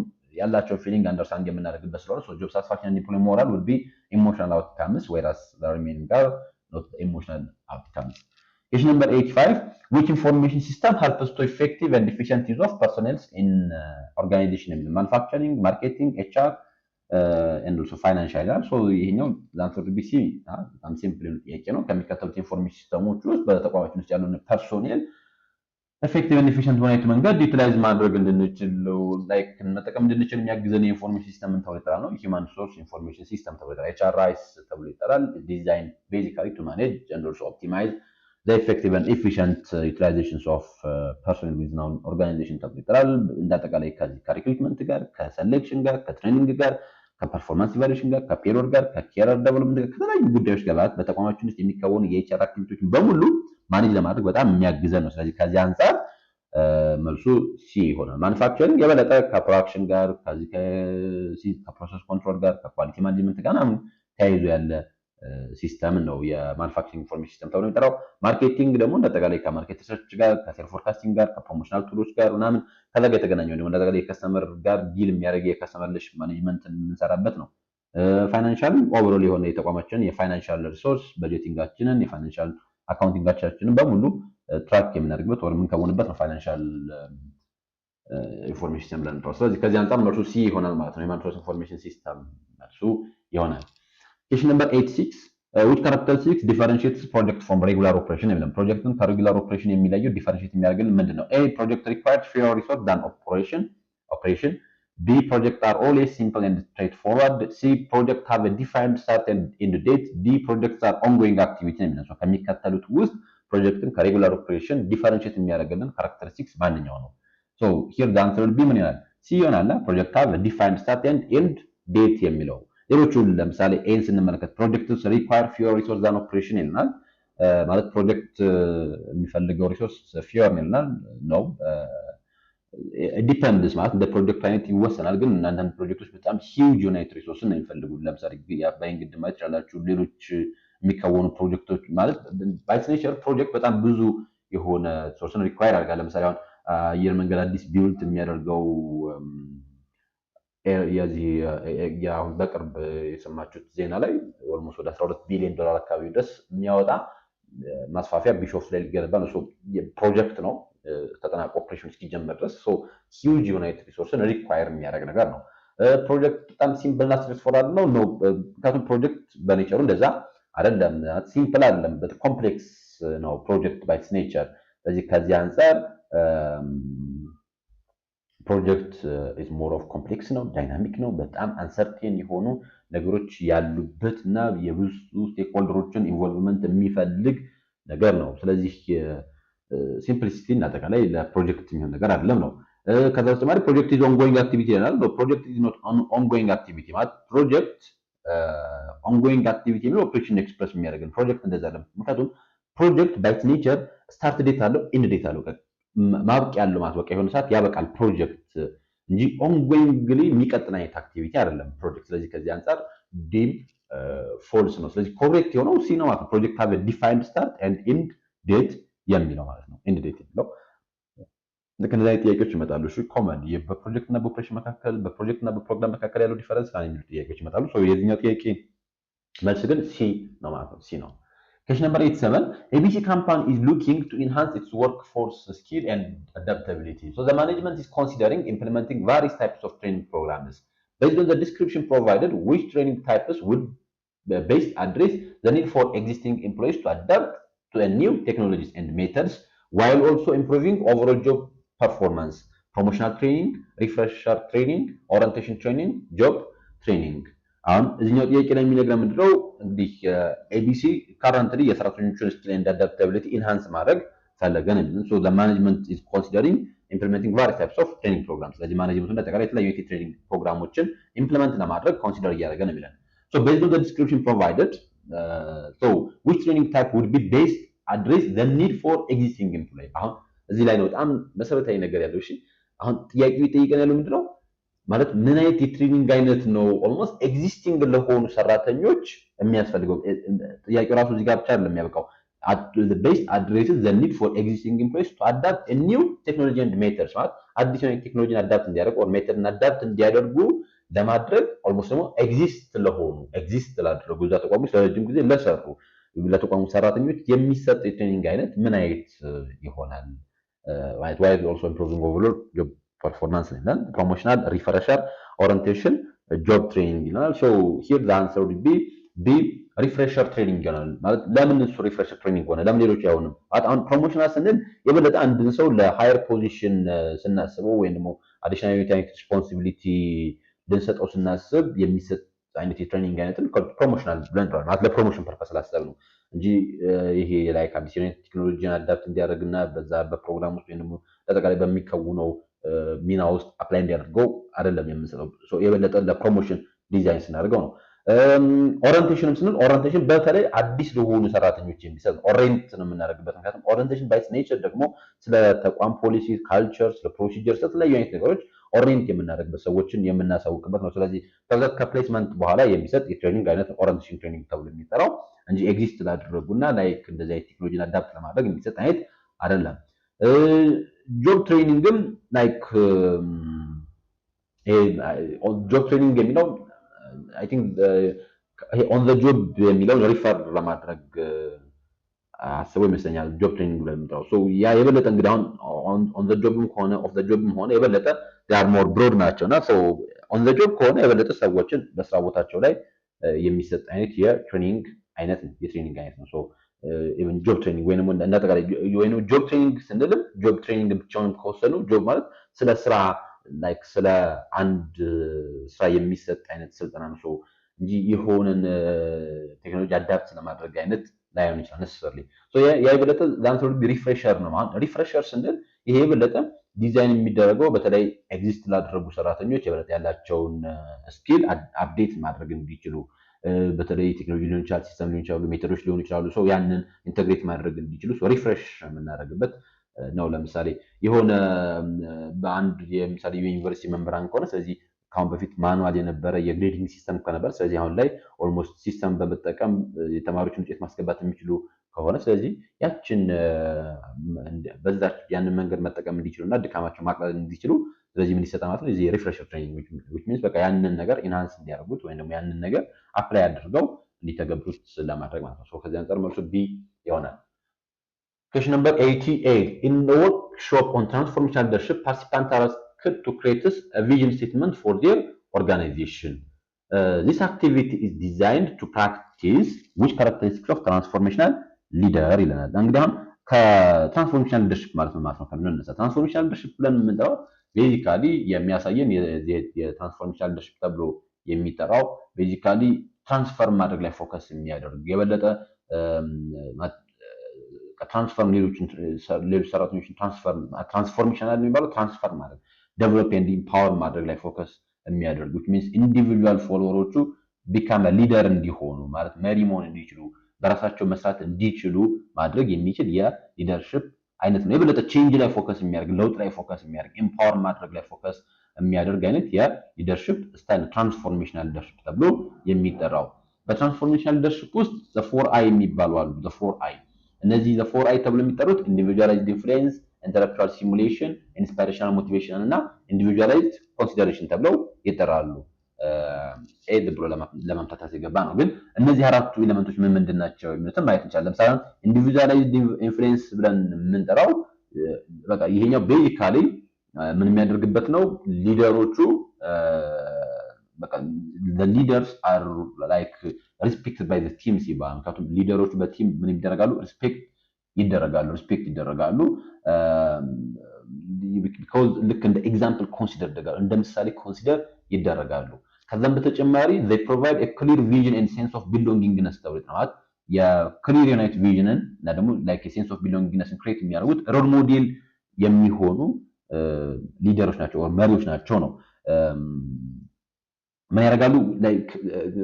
ያላቸው ፊሊንግ አንደርስታንድ የምናደርግበት ስለሆነ so job satisfaction and employee morale would be emotional outcomes whereas the remaining are not emotional outcomes question number 85 which information system helps to effective and efficient use of personnel in organization in manufacturing marketing HR and also financial so ይሄኛው answer would be C በጣም ሲምፕል ጥያቄ ነው ከሚከተሉት ኢንፎርሜሽን ሲስተሞች ውስጥ በተቋማችን ውስጥ ያሉን ፐርሶኔል effective and efficient በሆነ መንገድ ዩቲላይዝ ማድረግ እንድንችል ላይክ መጠቀም እንድንችል የሚያግዘን የኢንፎርሜሽን ሲስተም ተብሎ ይጠራል ነው human resource information system ተብሎ ይጠራል HRIS ተብሎ ይጠራል designed basically to manage and also optimize the effective and efficient utilizations of personnel within an organization ተብሎ ይጠራል እንዳጠቃላይ ከሪክሩትመንት ጋር ከሴሌክሽን ጋር ከትሬኒንግ ጋር ከፐርፎርማንስ ኢቫሉዌሽን ጋር ከፔሮድ ጋር ከኬሪየር ዴቨሎፕመንት ጋር ከተለያዩ ጉዳዮች ጋር በተቋማችን ውስጥ የሚከወኑ የኤችአር አክቲቪቲዎችን በሙሉ ማኔጅ ለማድረግ በጣም የሚያግዘን ነው ስለዚህ ከዚህ አንፃር መልሱ ሲ ይሆናል ማኑፋክቸሪንግ የበለጠ ከፕሮዳክሽን ጋር ከፕሮሰስ ኮንትሮል ጋር ከኳሊቲ ማኔጅመንት ጋር ተያይዞ ያለ ሲስተም ነው የማኑፋክቸሪንግ ኢንፎርሜሽን ሲስተም ተብሎ የሚጠራው ማርኬቲንግ ደግሞ እንደጠቃላይ ከማርኬት ሪሰርች ጋር ከሴል ፎርካስቲንግ ጋር ከፕሮሞሽናል ቱሎች ጋር ምናምን ከዛ ጋር የተገናኘው ነው እንደጠቃላይ ከስተመር ጋር ዲል የሚያደርግ የከስተመር ሪሌሽን ማኔጅመንት የምንሰራበት ነው ፋይናንሻል ኦቨርኦል የሆነ የተቋማችንን የፋይናንሻል ሪሶርስ በጀቲንጋችንን የፋይናንሻል አካውንቲንጋችንን በሙሉ ትራክ የምናደርግበት ወር የምንከውንበት ነው ፋይናንሻል ኢንፎርሜሽን ሲስተም ብለን እንጠራው። ስለዚህ ከዚህ አንጻር መልሱ ሲ ይሆናል ማለት ነው። የማን ሪሶርስ ኢንፎርሜሽን ሲስተም መልሱ ይሆናል። Question number 86 which characteristics differentiates project from regular operation? ፕሮጀክትን ከሬጉላር ኦፕሬሽን የሚለየው ዲፈረንሺየት የሚያደርግልን ምንድነው? A project requires fewer resources than operation. B projects are always simple and straightforward. C projects have a defined start and end date. D projects are ongoing activity ነው። ከሚከተሉት ውስጥ ፕሮጀክትን ከሬጉላር ኦፕሬሽን ዲፈረንሺየት የሚያደርግልን ካራክተሪስቲክስ ማንኛው ነው? So here the answer will be ምን ይላል? C ይሆናል። project have a defined start and end date የሚለው ሌሎቹን ለምሳሌ ኤን ስንመለከት ፕሮጀክትስ ሪኳየር ፊወር ሪሶርስ ዛን ኦፕሬሽን ይልናል። ማለት ፕሮጀክት የሚፈልገው ሪሶርስ ፊወር ይልናል ነው። ዲፔንድስ ማለት እንደ ፕሮጀክት አይነት ይወሰናል። ግን አንዳንድ ፕሮጀክቶች በጣም ሂውጅ ዩናይት ሪሶርስን ነው የሚፈልጉት። ለምሳሌ የአባይን ግድብ ማየት ይችላላችሁ። ሌሎች የሚከወኑ ፕሮጀክቶች ማለት ባይ ኔቸር ፕሮጀክት በጣም ብዙ የሆነ ሪሶርስን ሪኳየር ያደርጋል። ለምሳሌ አሁን አየር መንገድ አዲስ ቢውልት የሚያደርገው አሁን በቅርብ የሰማችሁት ዜና ላይ ኦልሞስት ወደ 12 ቢሊዮን ዶላር አካባቢ ድረስ የሚያወጣ ማስፋፊያ ቢሾፍቱ ላይ ሊገነባ ነው። ፕሮጀክት ነው ተጠናቆ ኦፕሬሽን እስኪጀመር ድረስ ሂውጅ ዩናይት ሪሶርስን ሪኳየር የሚያደርግ ነገር ነው። ፕሮጀክት በጣም ሲምፕል እና ስትሬትፎርዋርድ ነው። ምክንያቱም ፕሮጀክት በኔቸሩ እንደዛ አይደለም፣ ሲምፕል አይደለም፣ ኮምፕሌክስ ነው ፕሮጀክት ባይ ኔቸር። ስለዚህ ከዚህ አንፃር ፕሮጀክት ኢዝ ሞር ኦፍ ኮምፕሌክስ ነው፣ ዳይናሚክ ነው፣ በጣም አንሰርቴን የሆኑ ነገሮች ያሉበት እና የብዙ ስቴክሆልደሮችን ኢንቮልቭመንት የሚፈልግ ነገር ነው። ስለዚህ ሲምፕሊሲቲ እና አጠቃላይ ለፕሮጀክት የሚሆን ነገር አይደለም ነው። ከዛ በተጨማሪ ፕሮጀክት ኢዝ ኦንጎይንግ አክቲቪቲ ይላል። ፕሮጀክት ኢዝ ኖት ኦንጎይንግ አክቲቪቲ ማለት ፕሮጀክት ኦንጎይንግ አክቲቪቲ የሚለው ኦፕሬሽን ኤክስፕረስ የሚያደርግን ፕሮጀክት እንደዛ አይደለም። ምክንያቱም ፕሮጀክት ባይ ኔቸር ስታርት ዴት አለው፣ ኢንድ ዴት አለው። ማብቂያ ያለው ማለት በቃ የሆነ ሰዓት ያበቃል ፕሮጀክት እንጂ ኦንጎይንግሊ የሚቀጥል አይነት አክቲቪቲ አይደለም ፕሮጀክት። ስለዚህ ከዚህ አንጻር ዲም ፎልስ ነው። ስለዚህ ኮሬክት የሆነው ሲ ነው ማለት ነው። ፕሮጀክት ሃቭ ኤ ዲፋይንድ ስታርት ኤንድ ኢንድ ዴት የሚለው ማለት ነው። ኢንድ ዴት የሚለው ልክ እንደዚህ አይነት ጥያቄዎች ይመጣሉ። እሺ ኮመን በፕሮጀክት እና በኦፕሬሽን መካከል በፕሮጀክት እና በፕሮግራም መካከል ያለው ዲፈረንስ ነው የሚሉ ጥያቄዎች ይመጣሉ። ሶ የዚህኛው ጥያቄ መልስ ግን ሲ ነው ማለት ነው። ሲ ነው። Question number 87, ABC company is looking to enhance its workforce skill and adaptability. So the management is considering implementing various types of training programs. Based on the description provided, which training types would best address the need for existing employees to adapt to a new technologies and methods while also improving overall job performance? Promotional training, refresher training, orientation training, job training. አሁን እዚህኛው ጥያቄ ላይ የሚነግረን ምንድነው እንግዲህ ኤቢሲ ካረንትሊ የሰራተኞችን ስኪል ኤንድ አዳፕታቢሊቲ ኢንሃንስ ማድረግ ፈለገ ነው የሚለው። ሶ ዘ ማኔጅመንት ኢዝ ኮንሲደሪንግ ኢምፕሊሜንቲንግ ቫሪየስ ታይፕስ ኦፍ ትሬኒንግ ፕሮግራም። ስለዚህ ማኔጅመንቱ እንደጠቃላይ የተለያዩ የትሬኒንግ ፕሮግራሞችን ኢምፕሊመንት ለማድረግ ኮንሲደር እያደረገ ነው የሚለን። ሶ ቤዝድ ኦን ዘ ዲስክሪፕሽን ፕሮቫይደድ ሶ ዊች ትሬኒንግ ታይፕ ውድ ቢ ቤስት አድሬስ ዘ ኒድ ፎር ኤግዚስቲንግ ኤምፕሎይ። አሁን እዚህ ላይ ነው በጣም መሰረታዊ ነገር ያለው። እሺ አሁን ጥያቄው ይጠይቀን ያለው ምንድነው ማለት ምን አይነት የትሬኒንግ አይነት ነው ኦልሞስት ኤግዚስቲንግ ለሆኑ ሰራተኞች የሚያስፈልገው? ጥያቄው ራሱ እዚህ ጋር ብቻ አይደለም የሚያበቃው። the best addresses the need for existing employees to adapt a new technology and methods ማለት አዲስ የሆነ ቴክኖሎጂን አዳፕት እንዲያደርጉ ኦር ሜተድን አዳፕት እንዲያደርጉ ለማድረግ ኦልሞስት ደግሞ ኤግዚስት ላደረጉ እዛ ተቋም ውስጥ ለረጅም ጊዜ ለሰሩ ለተቋሙ ሰራተኞች የሚሰጥ የትሬኒንግ አይነት ምን አይነት ይሆናል? right while also improving overall job performance ይላል። promotional, refresher, orientation, job training ይላል። so here the answer would be B refresher training ይላል። ማለት ለምን እሱ refresher training ሆነ? ለምን ሌሎች አይሆንም? አሁን promotional ስንል የበለጠ አንድን ሰው ለሃየር ፖዚሽን ስናስበው ወይም ደግሞ additional unit responsibility ልንሰጠው ስናስብ የሚሰጥ አይነት የትሬኒንግ አይነትን ፕሮሞሽናል ብለን እንጠራለን። ማለት ለፕሮሞሽን ፐርፐስ ስላሰብ ነው እንጂ ይሄ ላይክ አዲስ የሆነ ቴክኖሎጂን አዳፕት እንዲያደርግና በዛ በፕሮግራም ውስጥ ወይም ደግሞ ተጠቃላይ በሚከውነው ሚና ውስጥ አፕላይ እንዲያደርገው አይደለም የምንሰጠው። የበለጠ ለፕሮሞሽን ዲዛይን ስናደርገው ነው። ኦሪንቴሽንም ስንል ኦሪንቴሽን በተለይ አዲስ ለሆኑ ሰራተኞች የሚሰጥ ኦሪንት ነው የምናደርግበት። ምክንያቱም ኦሪንቴሽን ባይ ኔቸር ደግሞ ስለ ተቋም ፖሊሲ፣ ካልቸር፣ ስለ ፕሮሲጀር፣ ስለተለያዩ አይነት ነገሮች ኦሪንት የምናደርግበት ሰዎችን የምናሳውቅበት ነው። ስለዚህ ከፕሌስመንት በኋላ የሚሰጥ የትሬኒንግ አይነት ኦሪንቴሽን ትሬኒንግ ተብሎ የሚጠራው እንጂ ኤግዚስት ላደረጉና ላይክ እንደዚህ አይነት ቴክኖሎጂን አዳፕት ለማድረግ የሚሰጥ አይነት አይደለም። ጆብ ትሬኒንግም ላይክ ጆብ ትሬኒንግ የሚለው አይ ቲንክ ኦን ዘ ጆብ የሚለውን ሪፈር ለማድረግ አስበው ይመስለኛል ጆብ ትሬኒንግ ብለን የምንጠራው። ሶ ያ የበለጠ እንግዲህ አሁን ኦን ዘ ጆብም ከሆነ ኦፍ ዘ ጆብም ሆነ የበለጠ ዴይ አር ሞር ብሮድ ናቸውና ሶ ኦን ዘ ጆብ ከሆነ የበለጠ ሰዎችን በስራ ቦታቸው ላይ የሚሰጥ አይነት የትሬኒንግ አይነት ነው የትሬኒንግ አይነት ነው። ሶ ኢቭን ጆብ ትሬኒንግ ወይንም እንዳጠቃላይ ወይንም ጆብ ትሬኒንግ ስንልም ጆብ ትሬኒንግ ብቻውን ከወሰኑ ጆብ ማለት ስለ ስራ ላይክ ስለ አንድ ስራ የሚሰጥ አይነት ስልጠና ነው። ሶ እንጂ የሆነን ቴክኖሎጂ አዳፕት ለማድረግ አይነት ላይሆን ይችላል necessarily ሶ ያ የበለጠ ዛንት ሪፍሬሸር ነው ማለት ሪፍሬሸር ስንል ይሄ የበለጠ ዲዛይን የሚደረገው በተለይ ኤግዚስት ላደረጉ ሰራተኞች የበለጠ ያላቸውን ስኪል አፕዴት ማድረግ እንዲችሉ በተለይ ቴክኖሎጂ ሊሆን ይችላል ሲስተም ሊሆን ይችላሉ ሜተዶች ሊሆኑ ይችላሉ ሶ ያንን ኢንተግሬት ማድረግ እንዲችሉ ሶ ሪፍሬሽ የምናደርግበት ነው። ለምሳሌ የሆነ በአንድ የምሳሌ የዩኒቨርሲቲ መምህራን ከሆነ ስለዚህ ካሁን በፊት ማኑዋል የነበረ የግሬዲንግ ሲስተም ከነበር ስለዚህ አሁን ላይ ኦልሞስት ሲስተም በመጠቀም የተማሪዎችን ውጤት ማስገባት የሚችሉ ከሆነ ስለዚህ ያችን በዛች ያንን መንገድ መጠቀም እንዲችሉና ድካማቸው ማቅለል እንዲችሉ ስለዚህ ምን ይሰጣል ማለት ነው እዚህ ሪፍሬሸር ትሬኒንግ which means በቃ ያንን ነገር ኢንሃንስ እንዲያደርጉት ወይም ደግሞ ያንን ነገር አፕላይ አድርገው እንዲተገብሩት ለማድረግ ማለት ነው። ሶ ከዚህ አንፃር መልሱ ቢ ይሆናል። Question number 88 in the workshop on transformational leadership participants are asked to create a vision statement for their organization. This activity is designed to practice which characteristics of transformational leader ይለናል። እንግዲህ አሁን ከትራንስፎርሜሽናል ሊደርሺፕ ማለት ነው ከነነሳ ትራንስፎርሜሽናል ሊደርሺፕ ብለን የምንጠራው ቤዚካሊ የሚያሳየን የትራንስፎርሜሽናል ሊደርሺፕ ተብሎ የሚጠራው ቤዚካሊ ትራንስፈር ማድረግ ላይ ፎከስ የሚያደርግ የበለጠ ትራንስፈር ሌሎች ሰራተኞችን ትራንስፎርሜሽናል የሚባለው ትራንስፈር ማለት ዴቨሎፕ ኤንድ ኢምፓወር ማድረግ ላይ ፎከስ የሚያደርግ which means ኢንዲቪጁዋል ፎሎወሮቹ ቢካም ሊደር እንዲሆኑ ማለት መሪ መሆን እንዲችሉ በራሳቸው መስራት እንዲችሉ ማድረግ የሚችል የሊደርሺፕ አይነት ነው። የበለጠ ቼንጅ ላይ ፎከስ የሚያደርግ ለውጥ ላይ ፎከስ የሚያደርግ ኢምፓወር ማድረግ ላይ ፎከስ የሚያደርግ አይነት የሊደርሺፕ ስታይል ትራንስፎርሜሽናል ሊደርሺፕ ተብሎ የሚጠራው። በትራንስፎርሜሽናል ሊደርሺፕ ውስጥ the 4I የሚባሉ አሉ። the 4I እነዚህ the 4I ተብሎ የሚጠሩት ኢንዲቪጁዋላይዝድ ኢንፍሉዌንስ፣ ኢንተሌክቹዋል ስቲሙሌሽን፣ ኢንስፓይሬሽናል ሞቲቬሽን እና ኢንዲቪጁዋላይዝድ ኮንሲደሬሽን ተብለው ይጠራሉ። ኤድ ብሎ ለማምታታት የገባ ነው። ግን እነዚህ አራቱ ኤሌመንቶች ምን ምንድን ናቸው የሚሉትን ማየት እንችላለን። ለምሳሌ ኢንዲቪጁዋላይዝድ ኢንፍሉዌንስ ብለን የምንጠራው በቃ ይሄኛው ቤዚካሊ ምን የሚያደርግበት ነው ሊደሮቹ በቃ the leaders are like respected by the teams ይባላል። ምክንያቱም ሊደሮቹ በቲም ምን ይደረጋሉ ሪስፔክት ይደረጋሉ because ልክ እንደ ኤግዛምፕል ኮንሲደር እንደ ምሳሌ ኮንሲደር ይደረጋሉ። ከዛም በተጨማሪ they provide a clear vision and sense of belongingness ተብሎ ማለት የክሊር ዩናይት ቪዥንን እና ደግሞ like a sense of belongingness ክሬት የሚያደርጉት ሮል ሞዴል የሚሆኑ ሊደሮች ናቸው ወይ መሪዎች ናቸው ነው። ምን ያደርጋሉ ላይክ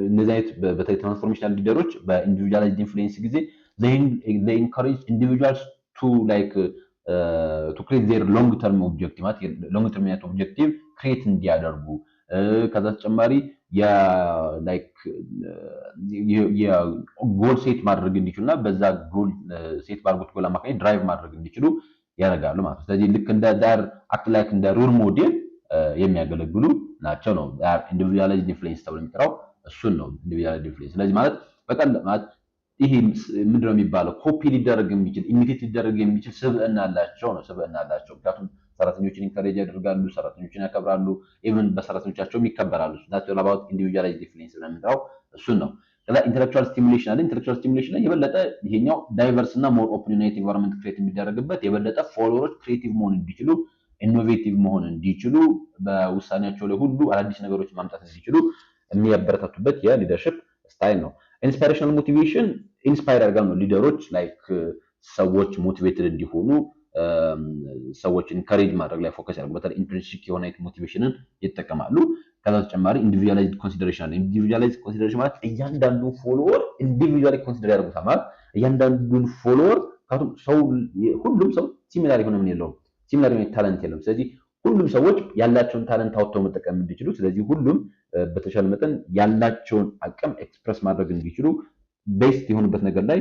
እነዚህ አይነት በተለይ ትራንስፎርሜሽናል ሊደሮች በኢንዲቪጁዋላይዝድ ኢንፍሉዌንስ ጊዜ they encourage individuals to like to create their long term objective ማለት long term objective create እንዲያደርጉ ከዛ ተጨማሪ ላይክ የጎል ሴት ማድረግ እንዲችሉና በዛ ጎል ሴት ባርጉት ጎል አማካኝ ድራይቭ ማድረግ እንዲችሉ ያደርጋሉ ማለት ነው። ስለዚህ ልክ እንደ ዳር አክት ላይክ እንደ ሮል ሞዴል የሚያገለግሉ ናቸው ነው ኢንዲቪጁዋላይዝድ ኢንፍሉዌንስ ተብሎ የሚጠራው እሱን ነው ኢንዲቪጁዋላይዝድ ኢንፍሉዌንስ። ስለዚህ ማለት በቀል ማለት ይሄ ምንድነው የሚባለው ኮፒ ሊደረግ የሚችል ኢሚቴት ሊደረግ የሚችል ስብዕና አላቸው ነው ስብዕና አላቸው። ምክንያቱም ሰራተኞችን ኢንካሬጅ ያደርጋሉ፣ ሰራተኞችን ያከብራሉ፣ ኢቭን በሰራተኞቻቸውም ይከበራሉ። that's all about individualized influence ብለን የምንጠራው እሱን ነው። ከዛ ኢንተሌክቹዋል ስቲሙሌሽን አለ። ኢንተሌክቹዋል ስቲሙሌሽን ላይ የበለጠ ይሄኛው ዳይቨርስ እና ሞር ኦፕን ዩናይት ኢንቫይሮንመንት ክሬት የሚደረግበት የበለጠ ፎሎወሮች ክሬቲቭ መሆን እንዲችሉ ኢኖቬቲቭ መሆን እንዲችሉ በውሳኔያቸው ላይ ሁሉ አዳዲስ ነገሮች ማምጣት እንዲችሉ የሚያበረታቱበት የሊደርሺፕ ስታይል ነው። ኢንስፓይሬሽናል ሞቲቬሽን ኢንስፓየር ያደርጋል ነው ሊደሮች ላይክ ሰዎች ሞቲቬትድ እንዲሆኑ ሰዎችን ኢንካሬጅ ማድረግ ላይ ፎከስ ያደርጉ በተለይ ኢንትሪንሲክ የሆነ ሞቲቬሽንን ይጠቀማሉ። ከዛ ተጨማሪ ኢንዲቪጁዋላይዝድ ኮንሲደሬሽን ኢንዲቪጁዋላይዝድ ኮንሲደሬሽን ማለት እያንዳንዱ ፎሎወር ኢንዲቪጁዋሊ ኮንሲደር ያደርጉታል ማለት እያንዳንዱን ፎሎወር ሰው ሁሉም ሰው ሲሚላር የሆነ ምን የለውም ሲሚላር የሆነ ታለንት የለም። ስለዚህ ሁሉም ሰዎች ያላቸውን ታለንት አውጥተው መጠቀም እንዲችሉ ስለዚህ ሁሉም በተሻለ መጠን ያላቸውን አቅም ኤክስፕረስ ማድረግ እንዲችሉ ቤስት የሆኑበት ነገር ላይ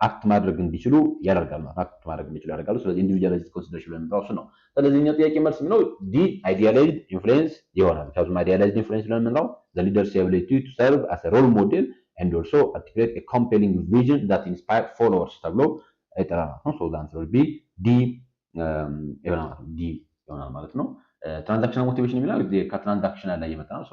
አክት ማድረግ እንዲችሉ ያደርጋል ማለት አክት ማድረግ እንዲችሉ ያደርጋሉ። ስለዚህ ኢንዲቪጁዋላይዝድ ኮንሲደሬሽን ብለን እሱ ነው። ስለዚህ እኛው ጥያቄ መልስ የሚለው ዲ አይዲያላይዝድ ኢንፍሉዌንስ ይሆናል። ምክንያቱም አይዲያላይዝድ ኢንፍሉዌንስ ብለን የምንለው the leader's ability to serve as a role model and also articulate a compelling vision that inspire followers ተብሎ ይጠራል ማለት ነው። so the answer will be D ይሆናል ማለት ነው። ትራንዛክሽናል ሞቲቬሽን የሚለው ከትራንዛክሽናል ላይ የመጣ ነው።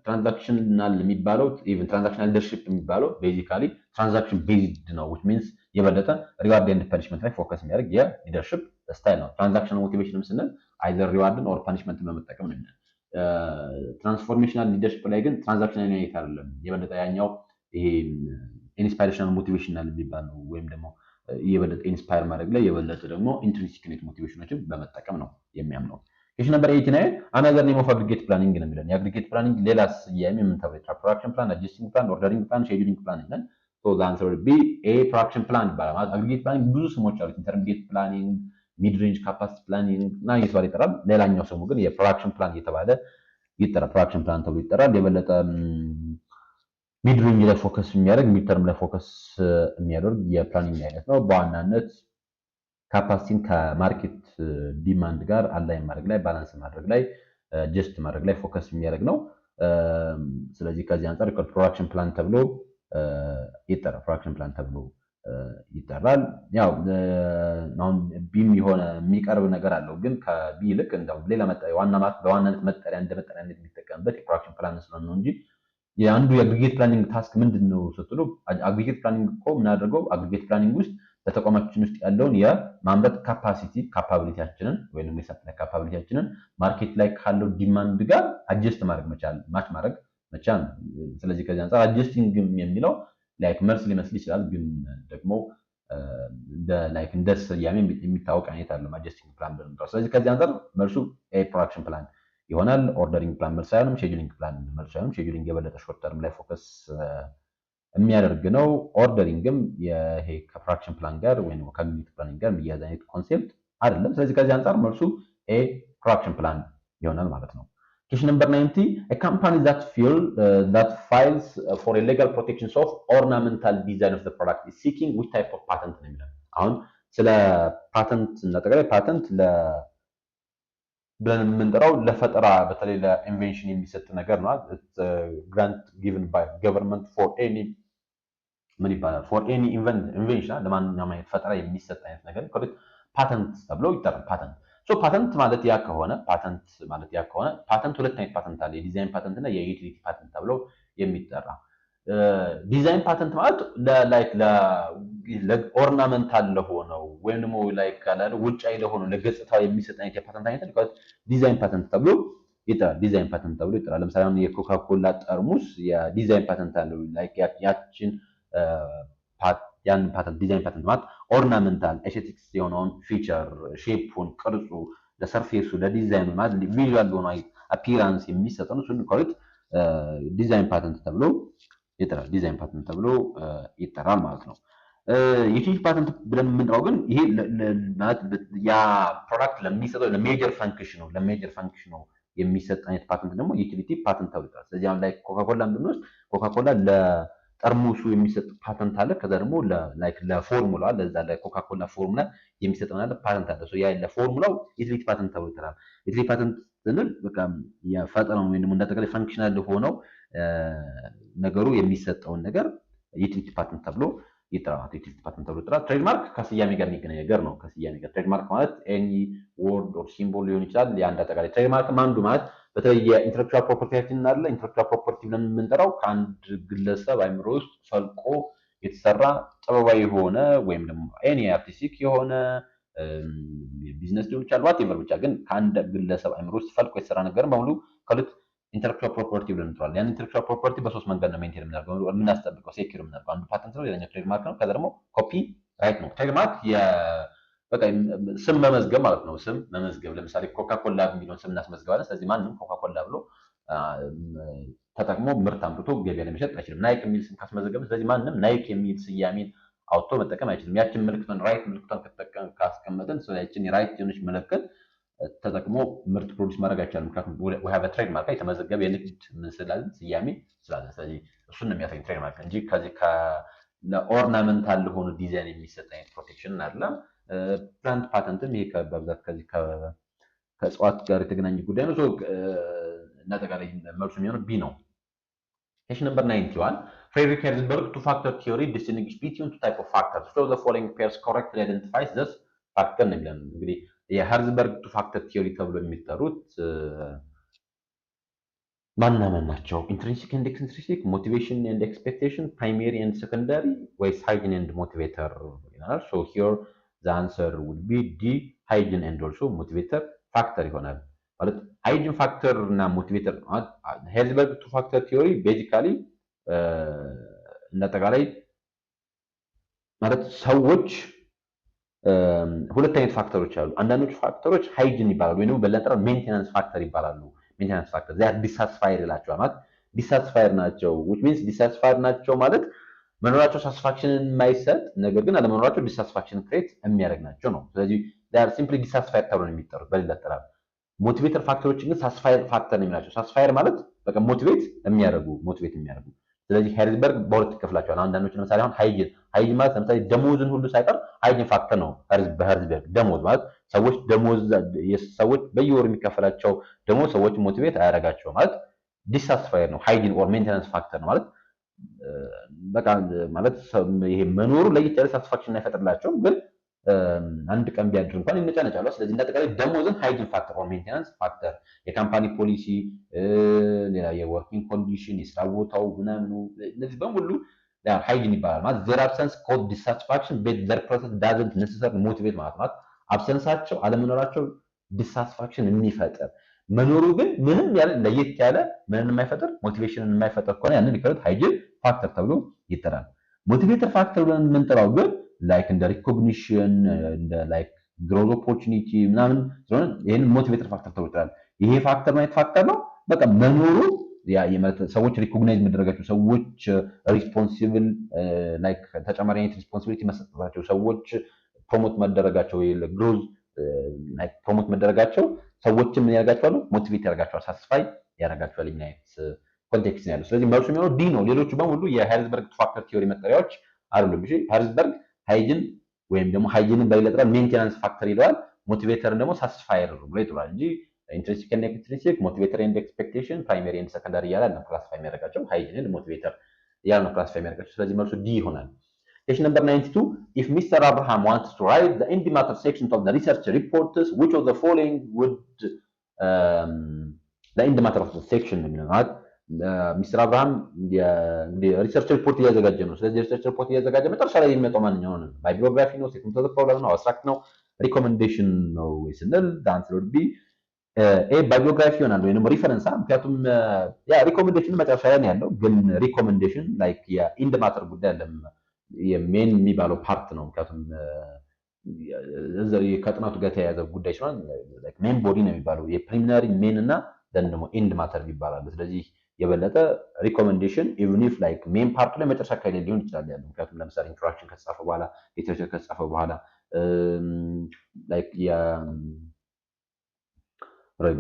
ትራንዛክሽናል የሚባለው ኢቭን ትራንዛክሽናል ሊደርሺፕ የሚባለው ቤዚካሊ ትራንዛክሽን ቤዝድ ነው which means የበለጠ ሪዋርድ ኤንድ ፐኒሽመንት ላይ ፎከስ የሚያደርግ የሊደርሺፕ ስታይል ነው። ትራንዛክሽናል ሞቲቬሽንም ስንል አይዘር ሪዋርድን ኦር ፐኒሽመንትን በመጠቀም ነው። ትራንስፎርሜሽናል ሊደርሺፕ ላይ ግን ትራንዛክሽናል ዩኒት አይደለም። የበለጠ ያኛው ይሄ ኢንስፓይሬሽናል ሞቲቬሽናል የሚባል ነው። ወይም ደግሞ የበለጠ ኢንስፓየር ማድረግ ላይ የበለጠ ደግሞ ኢንትሪንሲክ ሞቲቬሽኖችን በመጠቀም ነው የሚያምነው። question number 89 another name of aggregate planning ነው የሚለው የአግሪጌት ፕላኒንግ ሌላ ስያሜ ምን ተብሎ ፕሮዳክሽን ፕላን፣ አጀስቲንግ ፕላን፣ ኦርደሪንግ ፕላን፣ ሼዲዩሊንግ ፕላን ይላል። so the answer will be a ፕሮዳክሽን ፕላን ይባላል። ማለት አግሪጌት ፕላኒንግ ብዙ ስሞች አሉት። ኢንተርሚዲየት ፕላኒንግ፣ ሚድ ሬንጅ ካፓሲቲ ፕላኒንግ እና እየተባለ ይጠራል። ሌላኛው ስሙ ግን የፕሮዳክሽን ፕላን እየተባለ ይጠራል። ፕሮዳክሽን ፕላን ተብሎ ይጠራል። የበለጠ ሚድ ሬንጅ ላይ ፎከስ የሚያደርግ ሚድ ተርም ላይ ፎከስ የሚያደርግ የፕላኒንግ አይነት ነው። በዋናነት ካፓሲቲን ከማርኬት ዲማንድ ጋር አላይን ማድረግ ላይ ባላንስ ማድረግ ላይ ጀስት ማድረግ ላይ ፎከስ የሚያደርግ ነው። ስለዚህ ከዚህ አንፃር ፕሮዳክሽን ፕላን ተብሎ ይጠራል። ፕሮዳክሽን ፕላን ተብሎ ይጠራል። ያው አሁን ቢም የሆነ የሚቀርብ ነገር አለው፣ ግን ከቢ ይልቅ እንደው ሌላ መጠሪያ በዋናነት መጠሪያ እንደ መጠሪያነት የሚጠቀምበት የፕሮዳክሽን ፕላን ስለሆነ ነው እንጂ የአንዱ የአግሪጌት ፕላኒንግ ታስክ ምንድነው ስትሉ አግሪጌት ፕላኒንግ እኮ ምን አድርገው አግሪጌት ፕላኒንግ ውስጥ በተቋማችን ውስጥ ያለውን የማምረት ካፓቢሊቲያችንን ወይም የሰፕላይ ካፓቢሊቲያችንን ማርኬት ላይ ካለው ዲማንድ ጋር አጀስት ማድረግ መቻል ማች ማድረግ መቻል። ስለዚህ ከዚህ አንፃር አጀስቲንግ የሚለው ላይክ መልስ ሊመስል ይችላል፣ ግን ደግሞ እንደ ስያሜ የሚታወቅ አይነት አለው አጀስቲንግ ፕላን ብለን። ስለዚህ ከዚህ አንፃር መልሱ ፕሮዳክሽን ፕላን ይሆናል። ኦርደሪንግ ፕላን መልስ አይሆንም። ሼጁሊንግ ፕላን መልስ አይሆንም። ሼጁሊንግ የበለጠ ሾርት ተርም ላይ ፎከስ የሚያደርግ ነው። ኦርደሪንግም ይሄ ከፍራክሽን ፕላን ጋር ወይም ከአግሪጌት ፕላኒንግ ጋር የሚያያዝ አይነት ኮንሴፕት አይደለም። ስለዚህ ከዚህ አንፃር መልሱ ፍራክሽን ፕላን ይሆናል ማለት ነው። question number 90 a company that files for a legal protections of ornamental design of the product is seeking which type of patent ነው የሚለው። አሁን ስለ ፓተንት እናጠቃላይ ፓተንት ብለን የምንጠራው ለፈጠራ በተለይ ለኢንቬንሽን የሚሰጥ ነገር ነው። grant given by government for any ምን ይባላል for any invention ለማንኛውም አይነት ፈጠራ የሚሰጥ አይነት ነገር ፓተንት ተብሎ ይጠራል። ፓተንት ማለት ያ ከሆነ ፓተንት ሁለት አይነት ፓተንት አለ፣ የዲዛይን ፓተንት እና የዩቲሊቲ ፓተንት ተብሎ የሚጠራ። ዲዛይን ፓተንት ማለት ለኦርናመንታል ለሆነው ወይም ደግሞ ውጫዊ ለሆነው ለገጽታው የሚሰጥ አይነት የፓተንት አይነት ዲዛይን ፓተንት ተብሎ ይጠራል። ለምሳሌ አሁን የኮካኮላ ጠርሙስ የዲዛይን ፓተንት አለው። ያን ፓተንት ዲዛይን ፓተንት ማለት ኦርናመንታል ኤስቴቲክስ የሆነውን ፊቸር ሼፑን፣ ቅርጹ፣ ለሰርፌሱ፣ ለዲዛይኑ ማለት ቪዥዋል የሆነ አፒራንስ የሚሰጠው እሱን ኮሪት ዲዛይን ፓተንት ተብሎ ይጠራል ማለት ነው። ዩቲሊቲ ፓተንት ብለን የምንጠራው ግን ይሄ ማለት ያ ፕሮዳክት ለሚሰጠው ለሜጀር ፈንክሽኑ የሚሰጥ አይነት ፓተንት ደግሞ ዩቲሊቲ ፓተንት ተብሎ ይጠራል። ስለዚህ አሁን ላይ ኮካኮላ ብንወስድ ኮካኮላ ጠርሙሱ የሚሰጥ ፓተንት አለ። ከዛ ደግሞ ለፎርሙላ ለዛ ለኮካኮላ ፎርሙላ የሚሰጠው ፓተንት አለ። ያ ለፎርሙላው ዩቲሊቲ ፓተንት ተብሎ ይጠራል። ዩቲሊቲ ፓተንት ስንል በቃ የፈጠራው ወይም ደግሞ እንደተቀለ ፈንክሽናል ሆነው ነገሩ የሚሰጠውን ነገር ዩቲሊቲ ፓተንት ተብሎ ይጠራል። ትሬድማርክ ከስያሜ ጋር የሚገናኝ ነገር ነው። ትሬድማርክ ማለት ኤኒ ወርድ ኦር ሲምቦል ሊሆን ይችላል። የአንድ አጠቃላይ ትሬድማርክ አንዱ ማለት በተለይ የኢንተሌክቹዋል ፕሮፐርቲያችን አለ። ኢንተሌክቹዋል ፕሮፐርቲ ብለን የምንጠራው ከአንድ ግለሰብ አይምሮ ውስጥ ፈልቆ የተሰራ ጥበባዊ የሆነ ወይም ደግሞ ኤኒ አርቲስቲክ የሆነ ቢዝነስ ሊሆን ይችላል ዋቴቨር፣ ብቻ ግን ከአንድ ግለሰብ አይምሮ ውስጥ ፈልቆ የተሰራ ነገር በሙሉ ከሉት ኢንተሌክቹዋል ፕሮፐርቲ ብለን እንጠራዋለን። ያን ኢንተሌክቹዋል ፕሮፐርቲ በሶስት መንገድ ነው ሜንቴን የምናስጠብቀው ሴኩር የምናደርገው። አንዱ ፓተንት ነው፣ ሌላኛው ትሬድማርክ ነው፣ ከዛ ደግሞ ኮፒ ራይት ነው። ትሬድማርክ በቃ ስም መመዝገብ ማለት ነው። ስም መመዝገብ ለምሳሌ ኮካኮላ የሚለውን ስም እናስመዝገባለን። ስለዚህ ማንም ኮካኮላ ብሎ ተጠቅሞ ምርት አምርቶ ገበያ ላይ መሸጥ አይችልም። ናይክ የሚል ስም ካስመዘገበ ስለዚህ ማንም ናይክ የሚል ስያሜን አውጥቶ መጠቀም አይችልም። ያችን ምልክቷን ራይት ምልክቷን ካስቀመጥን ያችን የራይት የሆነች ምልክት ተጠቅሞ ምርት ፕሮዲስ ማድረግ አይቻልም። ምክንያቱም we have a trademark የተመዘገበ የንግድ ምስል ስያሜ ስላለ፣ ስለዚህ እሱን ነው የሚያሳይ ትሬድማርክ እንጂ ከዚህ ለኦርናመንታል ለሆኑ ዲዛይን የሚሰጥ አይነት ፕሮቴክሽን አይደለም። ፕላንት ፓተንትም ይሄ በብዛት ከዚህ ከእጽዋት ጋር የተገናኘ ጉዳይ ነው። እናጠቃላይ መልሱ የሚሆነው ቢ ነው። Question number 91. Frederick Herzberg two-factor theory distinguishes between two types of factors. So the following pairs correctly identifies this factor ነው የሚለን። እንግዲህ የሄርዝበርግ two-factor theory ተብሎ የሚጠሩት ማን ናቸው? ኢንትሪንሲክ ኤንድ ኤክስትሪንሲክ፣ ሞቲቬሽን ኤንድ ኤክስፔክቴሽን፣ ፕራይሜሪ ኤንድ ሰከንዳሪ ወይስ ሃይጂን ኤንድ ሞቲቬተር ይሆናል። ሶ ሂር ዘ አንሰር ውል ቢ ዲ ሃይጂን ኤንድ ኦልሶ ሞቲቬተር ፋክተር ይሆናል። ማለት ሃይጂን ፋክተር እና ሞቲቬተር ሄርዝበርግ ቱ ፋክተር ቲዮሪ ቤዚካሊ እንደጠቃላይ ማለት ሰዎች ሁለት አይነት ፋክተሮች አሉ። አንዳንዶቹ ፋክተሮች ሃይጂን ይባላሉ ወይም በለጠራ ሜንቴናንስ ፋክተር ይባላሉ። ሜንቴናንስ ፋክተር ዛት ዲሳቲስፋይድ ይላቸዋል። ማለት ዲሳቲስፋይድ ናቸው which means ዲሳቲስፋይድ ናቸው ማለት መኖራቸው ሳቲስፋክሽንን የማይሰጥ ነገር ግን አለመኖራቸው ዲሳቲስፋክሽን ክሬት የሚያደርግ ናቸው ነው። ስለዚህ they are simply dissatisfied ተብሎ ነው የሚጠሩት በሌላ አጠራር። ሞቲቬተር ፋክተሮች ግን ሳቲስፋይድ ፋክተር ነው የሚላቸው። ሳቲስፋይድ ማለት በቃ ሞቲቬት የሚያደርጉ ስለዚህ ሄርዝበርግ በሁለት ይከፍላቸዋል። አንዳንዶች ለምሳሌ አሁን ሃይጂን ማለት ለምሳሌ ደሞዝን ሁሉ ሳይቀር ሃይጂን ፋክተር ነው። በሄርዝበርግ ደሞዝ ማለት ሰዎች በየወሩ የሚከፈላቸው ደሞዝ ሰዎች ሞቲቬት አያደርጋቸው ማለት ዲሳቲስፋይድ ነው። ሃይጂን ኦር ሜንቴናንስ ፋክተር ነው ማለት በቃ ማለት ይሄ መኖሩ ለየት ያለ ሳቲስፋክሽን አይፈጥርላቸውም ግን አንድ ቀን ቢያድር እንኳን ይነጫነጫሉ። ስለዚህ እንደተቀበለ ደሞዝን ሃይጂን ፋክተር ኦር ሜንቴናንስ ፋክተር፣ የካምፓኒ ፖሊሲ፣ ሌላ የወርኪንግ ኮንዲሽን፣ የስራ ቦታው ምናምኑ እነዚህ በሙሉ ሃይጂን ይባላል። ማለት ዘር አብሰንስ ኮዝ ዲሳቲስፋክሽን በት ዘር ፕሮሰስ ዳዝንት ኔሰሰሪ ሞቲቬት ማለት አብሰንሳቸው አለመኖራቸው ዲሳቲስፋክሽን የሚፈጥር መኖሩ ግን ምንም ያለ ለየት ያለ ምንም የማይፈጥር ሞቲቬሽንን የማይፈጥር ከሆነ ያንን ይከሉት ሃይጂን ፋክተር ተብሎ ይጠራል። ሞቲቬተር ፋክተር ብለን የምንጠራው ግን ላይክ እንደ ሪኮግኒሽን እንደ ላይክ ግሮዝ ኦፖርቹኒቲ ምናምን ስለሆነ ይሄን ሞቲቬተር ፋክተር ተብሎ ይጠራል። ይሄ ፋክተር ማለት ፋክተር ነው በቃ መኖሩ ሰዎች ሪኮግናይዝ መደረጋቸው፣ ሰዎች ሪስፖንሲብል ላይክ ተጨማሪ አይነት ሪስፖንሲቢሊቲ መሰጠታቸው፣ ሰዎች ፕሮሞት መደረጋቸው ግሮዝ ላይክ ፕሮሞት መደረጋቸው ሰዎችን ምን ያደርጋቸዋል? ሞቲቬት ያደርጋቸዋል፣ ሳቲስፋይ ያደርጋቸዋል። ምን አይነት ኮንቴክስት ነው ያለው? ስለዚህ መልሱ የሚሆነው ዲ ነው። ሌሎቹ በሙሉ የሄርዝበርግ ቱ ፋክተር ቲዮሪ መጠሪያዎች አይደሉም። እሺ ሄርዝበርግ ሃይጂን ወይም ደግሞ ሃይጂንን በሌላ ሜንቴናንስ ፋክተር ይለዋል። ሞቲቬተርን ደግሞ ሳቲስፋየር ብሎ ይጠራል እንጂ ኢንትሪንሲክ ኤንድ ኤክስትሪንሲክ፣ ሞቲቬተር ኤንድ ኤክስፔክቴሽን፣ ፕራይመሪ ኤንድ ሰከንዳሪ እያለ ነው ክላሲፋይ የሚያደርጋቸው። ሃይጂንን ሞቲቬተር እያለ ነው ክላሲፋይ የሚያደርጋቸው። ስለዚህ መልሱ ዲ ይሆናል። Question number 92. If Mr. Abraham wants to write the end matter section of the research reports, which of the following would the end matter of the section ሚስተር አብርሃም የሪሰርች ሪፖርት እያዘጋጀ ነው። ስለዚህ ሪሰርች ሪፖርት እያዘጋጀ መጨረሻ ላይ የሚመጣው ማንኛው ነው? ባይብሊዮግራፊ ነው፣ ስቴትመንት ኦፍ ፕሮብለም ነው፣ አብስትራክት ነው፣ ሪኮሜንዴሽን ነው ስንል አንሰር ውድ ቢ ኤ ባይብሊዮግራፊ ይሆናል ወይንም ሪፈረንስ። ምክንያቱም ያ ሪኮሜንዴሽን መጨረሻ ላይ ያለው ግን ሪኮሜንዴሽን ላይክ የኢንድ ማተር ጉዳይ አለም የሜን የሚባለው ፓርት ነው። ምክንያቱም ከጥናቱ ጋር የተያያዘ ጉዳይ ሲሆን ላይክ ሜን ቦዲ ነው የሚባለው የፕሪሊሚናሪ ሜን እና ደግሞ ኢንድ ማተር ይባላል። ስለዚህ የበለጠ ሪኮሜንዴሽን ኢቭን ኢፍ ላይክ ሜን ፓርቱ ላይ መጨረሻ አካባቢ ሊሆን ይችላል ያለው። ምክንያቱም ለምሳሌ ኢንትሮዳክሽን ከተጻፈ በኋላ ሊትሬቸር ከተጻፈ በኋላ ላይክ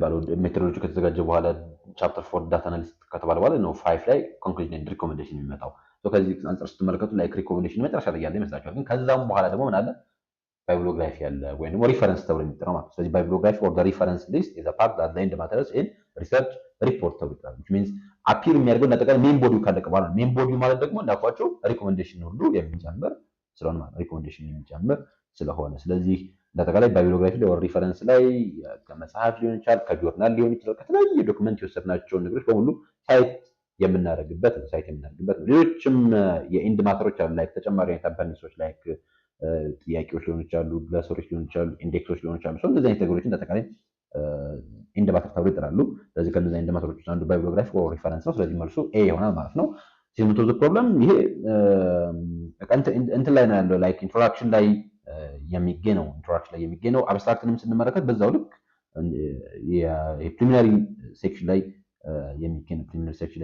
ባለው ሜቶዶሎጂ ከተዘጋጀ በኋላ ቻፕተር 4 ዳታ አናሊሲስ ከተባለ በኋላ ነው 5 ላይ ኮንክሉዥን ኤንድ ሪኮሜንዴሽን የሚመጣው። ከዚህ አንፃር ስትመለከቱ ላይክ ሪኮሜንዴሽን መጨረሻ ላይ ያለ ይመስላችኋል። ግን ከዛም በኋላ ደግሞ ምን አለ? ባይብሊዮግራፊ ያለ ወይም ደግሞ ሪፈረንስ ተብሎ የሚጠራው ማለት ነው። ስለዚህ ባይብሊዮግራፊ ኦር ዘ ሪፈረንስ ሊስት ኢዝ አ ፓርት ዛት ዘ ኢንድ ማተርስ ኢን ሪሰርች ሪፖርት ተብሎ ይጠራል። which means አፒር የሚያደርገው እንደጠቃላይ ሜን ቦዲው ካለቀ በኋላ ነው። ሜን ቦዲው ማለት ደግሞ እንዳልኳቸው ሪኮሜንዴሽን ሁሉ የሚጨምር ስለሆነ ማለት ሪኮሜንዴሽን የሚጨምር ስለሆነ ስለዚህ እንደጠቃላይ ባይብሊዮግራፊ ላይ ኦር ሪፈረንስ ላይ ከመጽሐፍ ሊሆን ይችላል፣ ከጆርናል ሊሆን ይችላል፣ ከተለያየ ዶክመንት የወሰድናቸውን ነገሮች በሙሉ ሳይት የምናደርግበት ነው። ሌሎችም የኢንድ ማተሮች አሉ ላይክ ተጨማሪ አይነት አባኒሶች ላይክ ጥያቄዎች ሊሆኑ ይችላሉ፣ ግለሰሮች ሊሆኑ ይችላሉ፣ ኢንዴክሶች ሊሆኑ ይችላሉ። እንደዚህ አይነት ነገሮችን እንደጠቃላይ ኢንድ ማተር ተብሎ ይጠራሉ። ስለዚህ ከነዚህ ኢንድ ማተሮች ውስጥ አንዱ ባይብሊዮግራፊ ኦር ሪፈረንስ ነው። ስለዚህ መልሱ ኤ ይሆናል ማለት ነው። ስቴትመንት ኦፍ ዘ ፕሮብለም ይሄ እንትን ላይ ነው ያለው ላይክ ኢንትሮዳክሽን ላይ የሚገኝ ነው። አብስትራክትንም ስንመለከት በዛው ልክ የፕሪሊሚናሪ ሴክሽን ላይ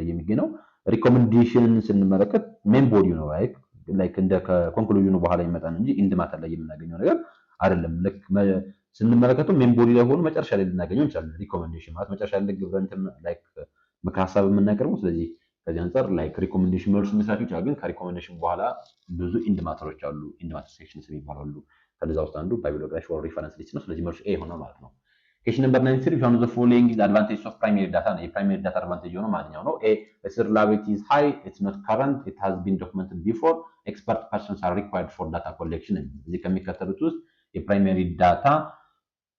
የሚገኝ ነው። ሪኮሜንዴሽንን ስንመለከት ሜን ቦዲው ነው ላይክ እንደ ከኮንክሉዥኑ በኋላ ይመጣል እንጂ ኢንድ ማተር ላይ የምናገኘው ነገር አይደለም። ልክ ስንመለከተው ሜን ቦዲ ላይ ሆኖ መጨረሻ ላይ ልናገኘው እንችላለን። ሪኮሜንዴሽን ማለት መጨረሻ ላይ ግብረንትን ላይክ ምክር ሀሳብ የምናቀርበው። ስለዚህ ከዚህ አንፃር ላይክ ሪኮሜንዴሽን መልስ መስራት ይችላል። ግን ከሪኮሜንዴሽን በኋላ ብዙ ኢንድ ማተሮች አሉ፣ ኢንድ ማተር ሴክሽንስ የሚባሉ አሉ። ከነዛ ውስጥ አንዱ ባይብሊዮግራፊ ኦር ሪፈረንስ ሊስት ነው። ስለዚህ መልሱ ኤ ይሆናል ማለት ነው። Question number 93, which one of the following is the advantage of primary data? The primary data advantage ነው ማንኛው ነው? A, its reliability is high, it's not current, it has been documented before, expert persons are required for data collection. እዚህ ከሚከተሉት ውስጥ የፕራይመሪ ዳታ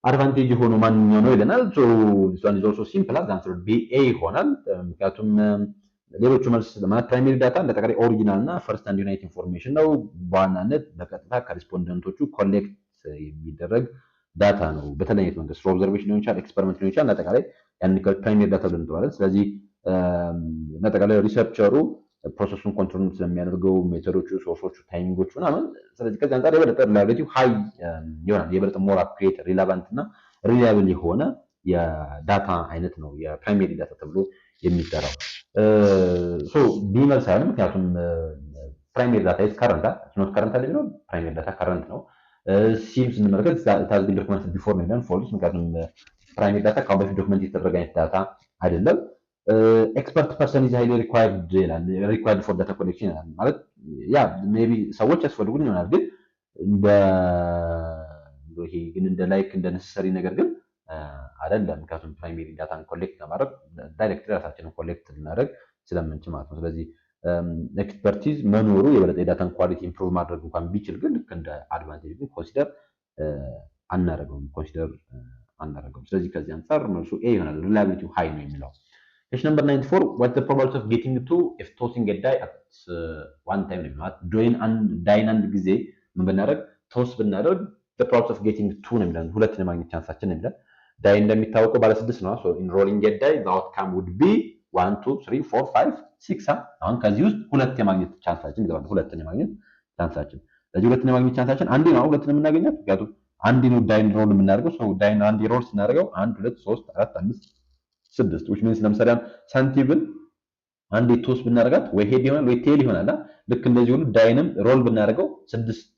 አድቫንቴጅ የሆኑ ማንኛው ነው ይለናል። so this one is also simple, the answer would be A ይሆናል። ምክንያቱም ሌሎቹ መልስ ለማለት ፕራይመሪ ዳታ እንደጠቃላይ ኦሪጂናል እና ፈርስት ሃንድ ዩናይት ኢንፎርሜሽን ነው። በዋናነት በቀጥታ ከሪስፖንደንቶቹ ኮሌክት የሚደረግ ዳታ ነው። በተለያየ መንገድ ስሎ ኦብዘርቬሽን ሊሆን ይችላል፣ ኤክስፐሪመንት ሊሆን ይችላል። እንደጠቃላይ ያን ፕራይመሪ ዳታ ብለን እንጠራለን። ስለዚህ እንደጠቃላይ ሪሰርቸሩ ፕሮሰሱን ኮንትሮል ስለሚያደርገው ሜቶዶቹ፣ ሶርሶቹ፣ ታይሚንጎቹ ምናምን ስለዚህ ከዚህ አንፃር የበለጠ ሪላቢሊቲው ሃይ ይሆናል። የበለጠ ሞር አኩሬት ሪላቫንት እና ሪላብል የሆነ የዳታ አይነት ነው የፕራይመሪ ዳታ ተብሎ የሚጠራው። ቢ መልስ አይሆንም፣ ምክንያቱም ፕራይመሪ ዳታ ኢዝ ከረንት ኖት ከረንት አለ ነው። ፕራይመሪ ዳታ ከረንት ነው። ሲም ስንመለከት ታዝ ቢን ዶክመንትድ ቢፎር ነው ይላል። ፎልስ፣ ምክንያቱም ፕራይመሪ ዳታ ከአሁን በፊት ዶክመንት የተደረገ አይነት ዳታ አይደለም። ኤክስፐርት ፐርሰን ኢዝ ሃይሊ ሪኳየርድ ይላል። ሪኳየርድ ፎር ዳታ ኮሌክሽን ይላል። ማለት ያ ሜቢ ሰዎች ያስፈልጉን ይሆናል፣ ግን እንደ ላይክ እንደ ነሰሰሪ ነገር ግን አይደለም። ምክንያቱም ፕራይመሪ ዳታን ኮሌክት ለማድረግ ዳይሬክትሊ ራሳችንን ኮሌክት ልናደርግ ስለምንችል ማለት ነው። ስለዚህ ኤክስፐርቲዝ መኖሩ የበለጠ የዳታን ኳሊቲ ኢምፕሩቭ ማድረግ እንኳን ቢችል ግን ልክ እንደ አድቫንቴጅ ግን ኮንሲደር አናደርገውም። ስለዚህ ከዚህ አንፃር መልሱ ኤ ይሆናል። ሪላቢሊቲው ሃይ ነው የሚለው። Question number 94, what's the probability of getting to if tossing a die at one time? ጆይን ዳይን አንድ ጊዜ ምን ብናደርግ ቶስ ብናደርግ the probability of getting to ነው የሚለው ሁለት የማግኘት ቻንሳችን ነው የሚለው። ዳይ እንደሚታወቀው ባለ 6 ነው። so in rolling a die the outcome would be 1 2 3 4 5 6 አሁን ከዚህ ውስጥ ሁለት የማግኘት ቻንሳችን ይገባል። ሁለት የማግኘት ቻንሳችን ስለዚህ ሁለት የማግኘት ቻንሳችን አንዴ ነው ሁለት የምናገኘው ምክንያቱም አንዴ ነው ዳይን ሮል የምናደርገው so ዳይን አንዴ ሮል ስናደርገው 1 2 3 4 5 6 which means ለምሳሌ ሳንቲብል አንዴ ቶስ ብናደርጋት ወይ ሄድ ይሆናል ወይ ቴል ይሆናል። ልክ እንደዚህ ሁሉ ዳይንም ሮል ብናደርገው 6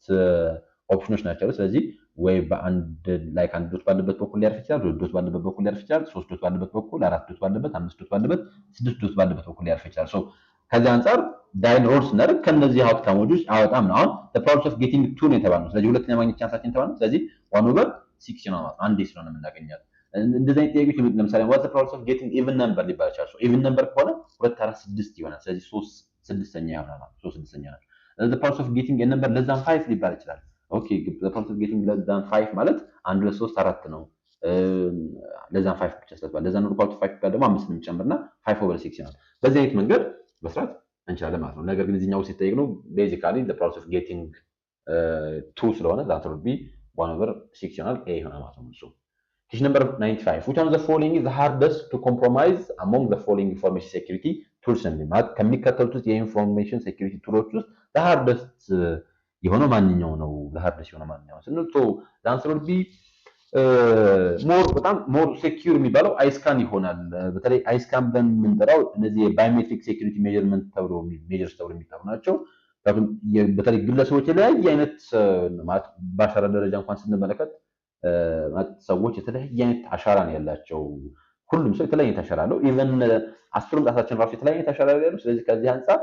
ኦፕሽኖች ናቸው። ስለዚህ ወይ በአንድ ላይክ አንድ ዶት ባለበት በኩል ሊያርፍ ይችላል፣ ሁለት ዶት ባለበት በኩል ሊያርፍ ይችላል፣ ሶስት ዶት ባለበት በኩል፣ አራት ዶት ባለበት፣ አምስት ዶት ባለበት፣ ስድስት ዶት ባለበት በኩል ሊያርፍ ይችላል። ሶ ከዚህ አንፃር ዳይን ሮል ስናደርግ ከነዚህ አውትካሞች ውስጥ አወጣም ነው። አሁን the probability of getting 2 ነው የተባለው። ስለዚህ ሁለተኛ ማግኘት ቻንሳችን ተባለ። ስለዚህ 1/6 ነው ማለት አንዴ ስለሆነ የምናገኛት። እንደዚህ አይነት ጥያቄዎች ለምሳሌ what the probability of getting even number ሊባል ይችላል። ሶ even number ከሆነ 2 4 6 ይሆናል። ስለዚህ 3 ስድስተኛ ይሆናል። 3 ስድስተኛ ነው። the probability of getting a number less than 5 ሊባል ይችላል። ኦኬ the probability of getting less than 5 ማለት 1 2 3 4 ነው። less than 5 ብቻ ስለተባለ less than or equal to 5 ደግሞ 5 እንጨምርና 5/6 ይሆናል። በዚህ አይነት መንገድ መስራት እንችላለን ማለት ነው። ነገር ግን እዚህኛው ሲጠይቅ ነው basically the probability of getting 2 ስለሆነ that would be 1/6 ይሆናል። a ይሆናል ማለት ነው። Question number 95, which one of the following is the hardest to compromise among the following information security tools? ማለት ከሚከተሉት ውስጥ የኢንፎርሜሽን ሴኩሪቲ ቱሎች ውስጥ the hardest የሆነው ማንኛው ነው? the hardest የሆነው ማንኛው ነው ስንል the answer would be በጣም ሞር ሴኩር የሚባለው አይስካን ይሆናል። በተለይ አይስካን ብለን የምንጠራው እነዚህ የባዮሜትሪክ ሴኩሪቲ ሜጀርመንት ተብሎ የሚጠሩ ናቸው። በተለይ ግለሰቦች የተለያየ አይነት ማለት በአሻራ ደረጃ እንኳን ስንመለከት ሰዎች የተለያየ አይነት አሻራ ነው ያላቸው። ሁሉም ሰው የተለያየ አይነት አሻራ አለው። ኢቨን አስሩም ጣታችን ራሱ የተለያየ አይነት አሻራ ያለው። ስለዚህ ከዚህ አንፃር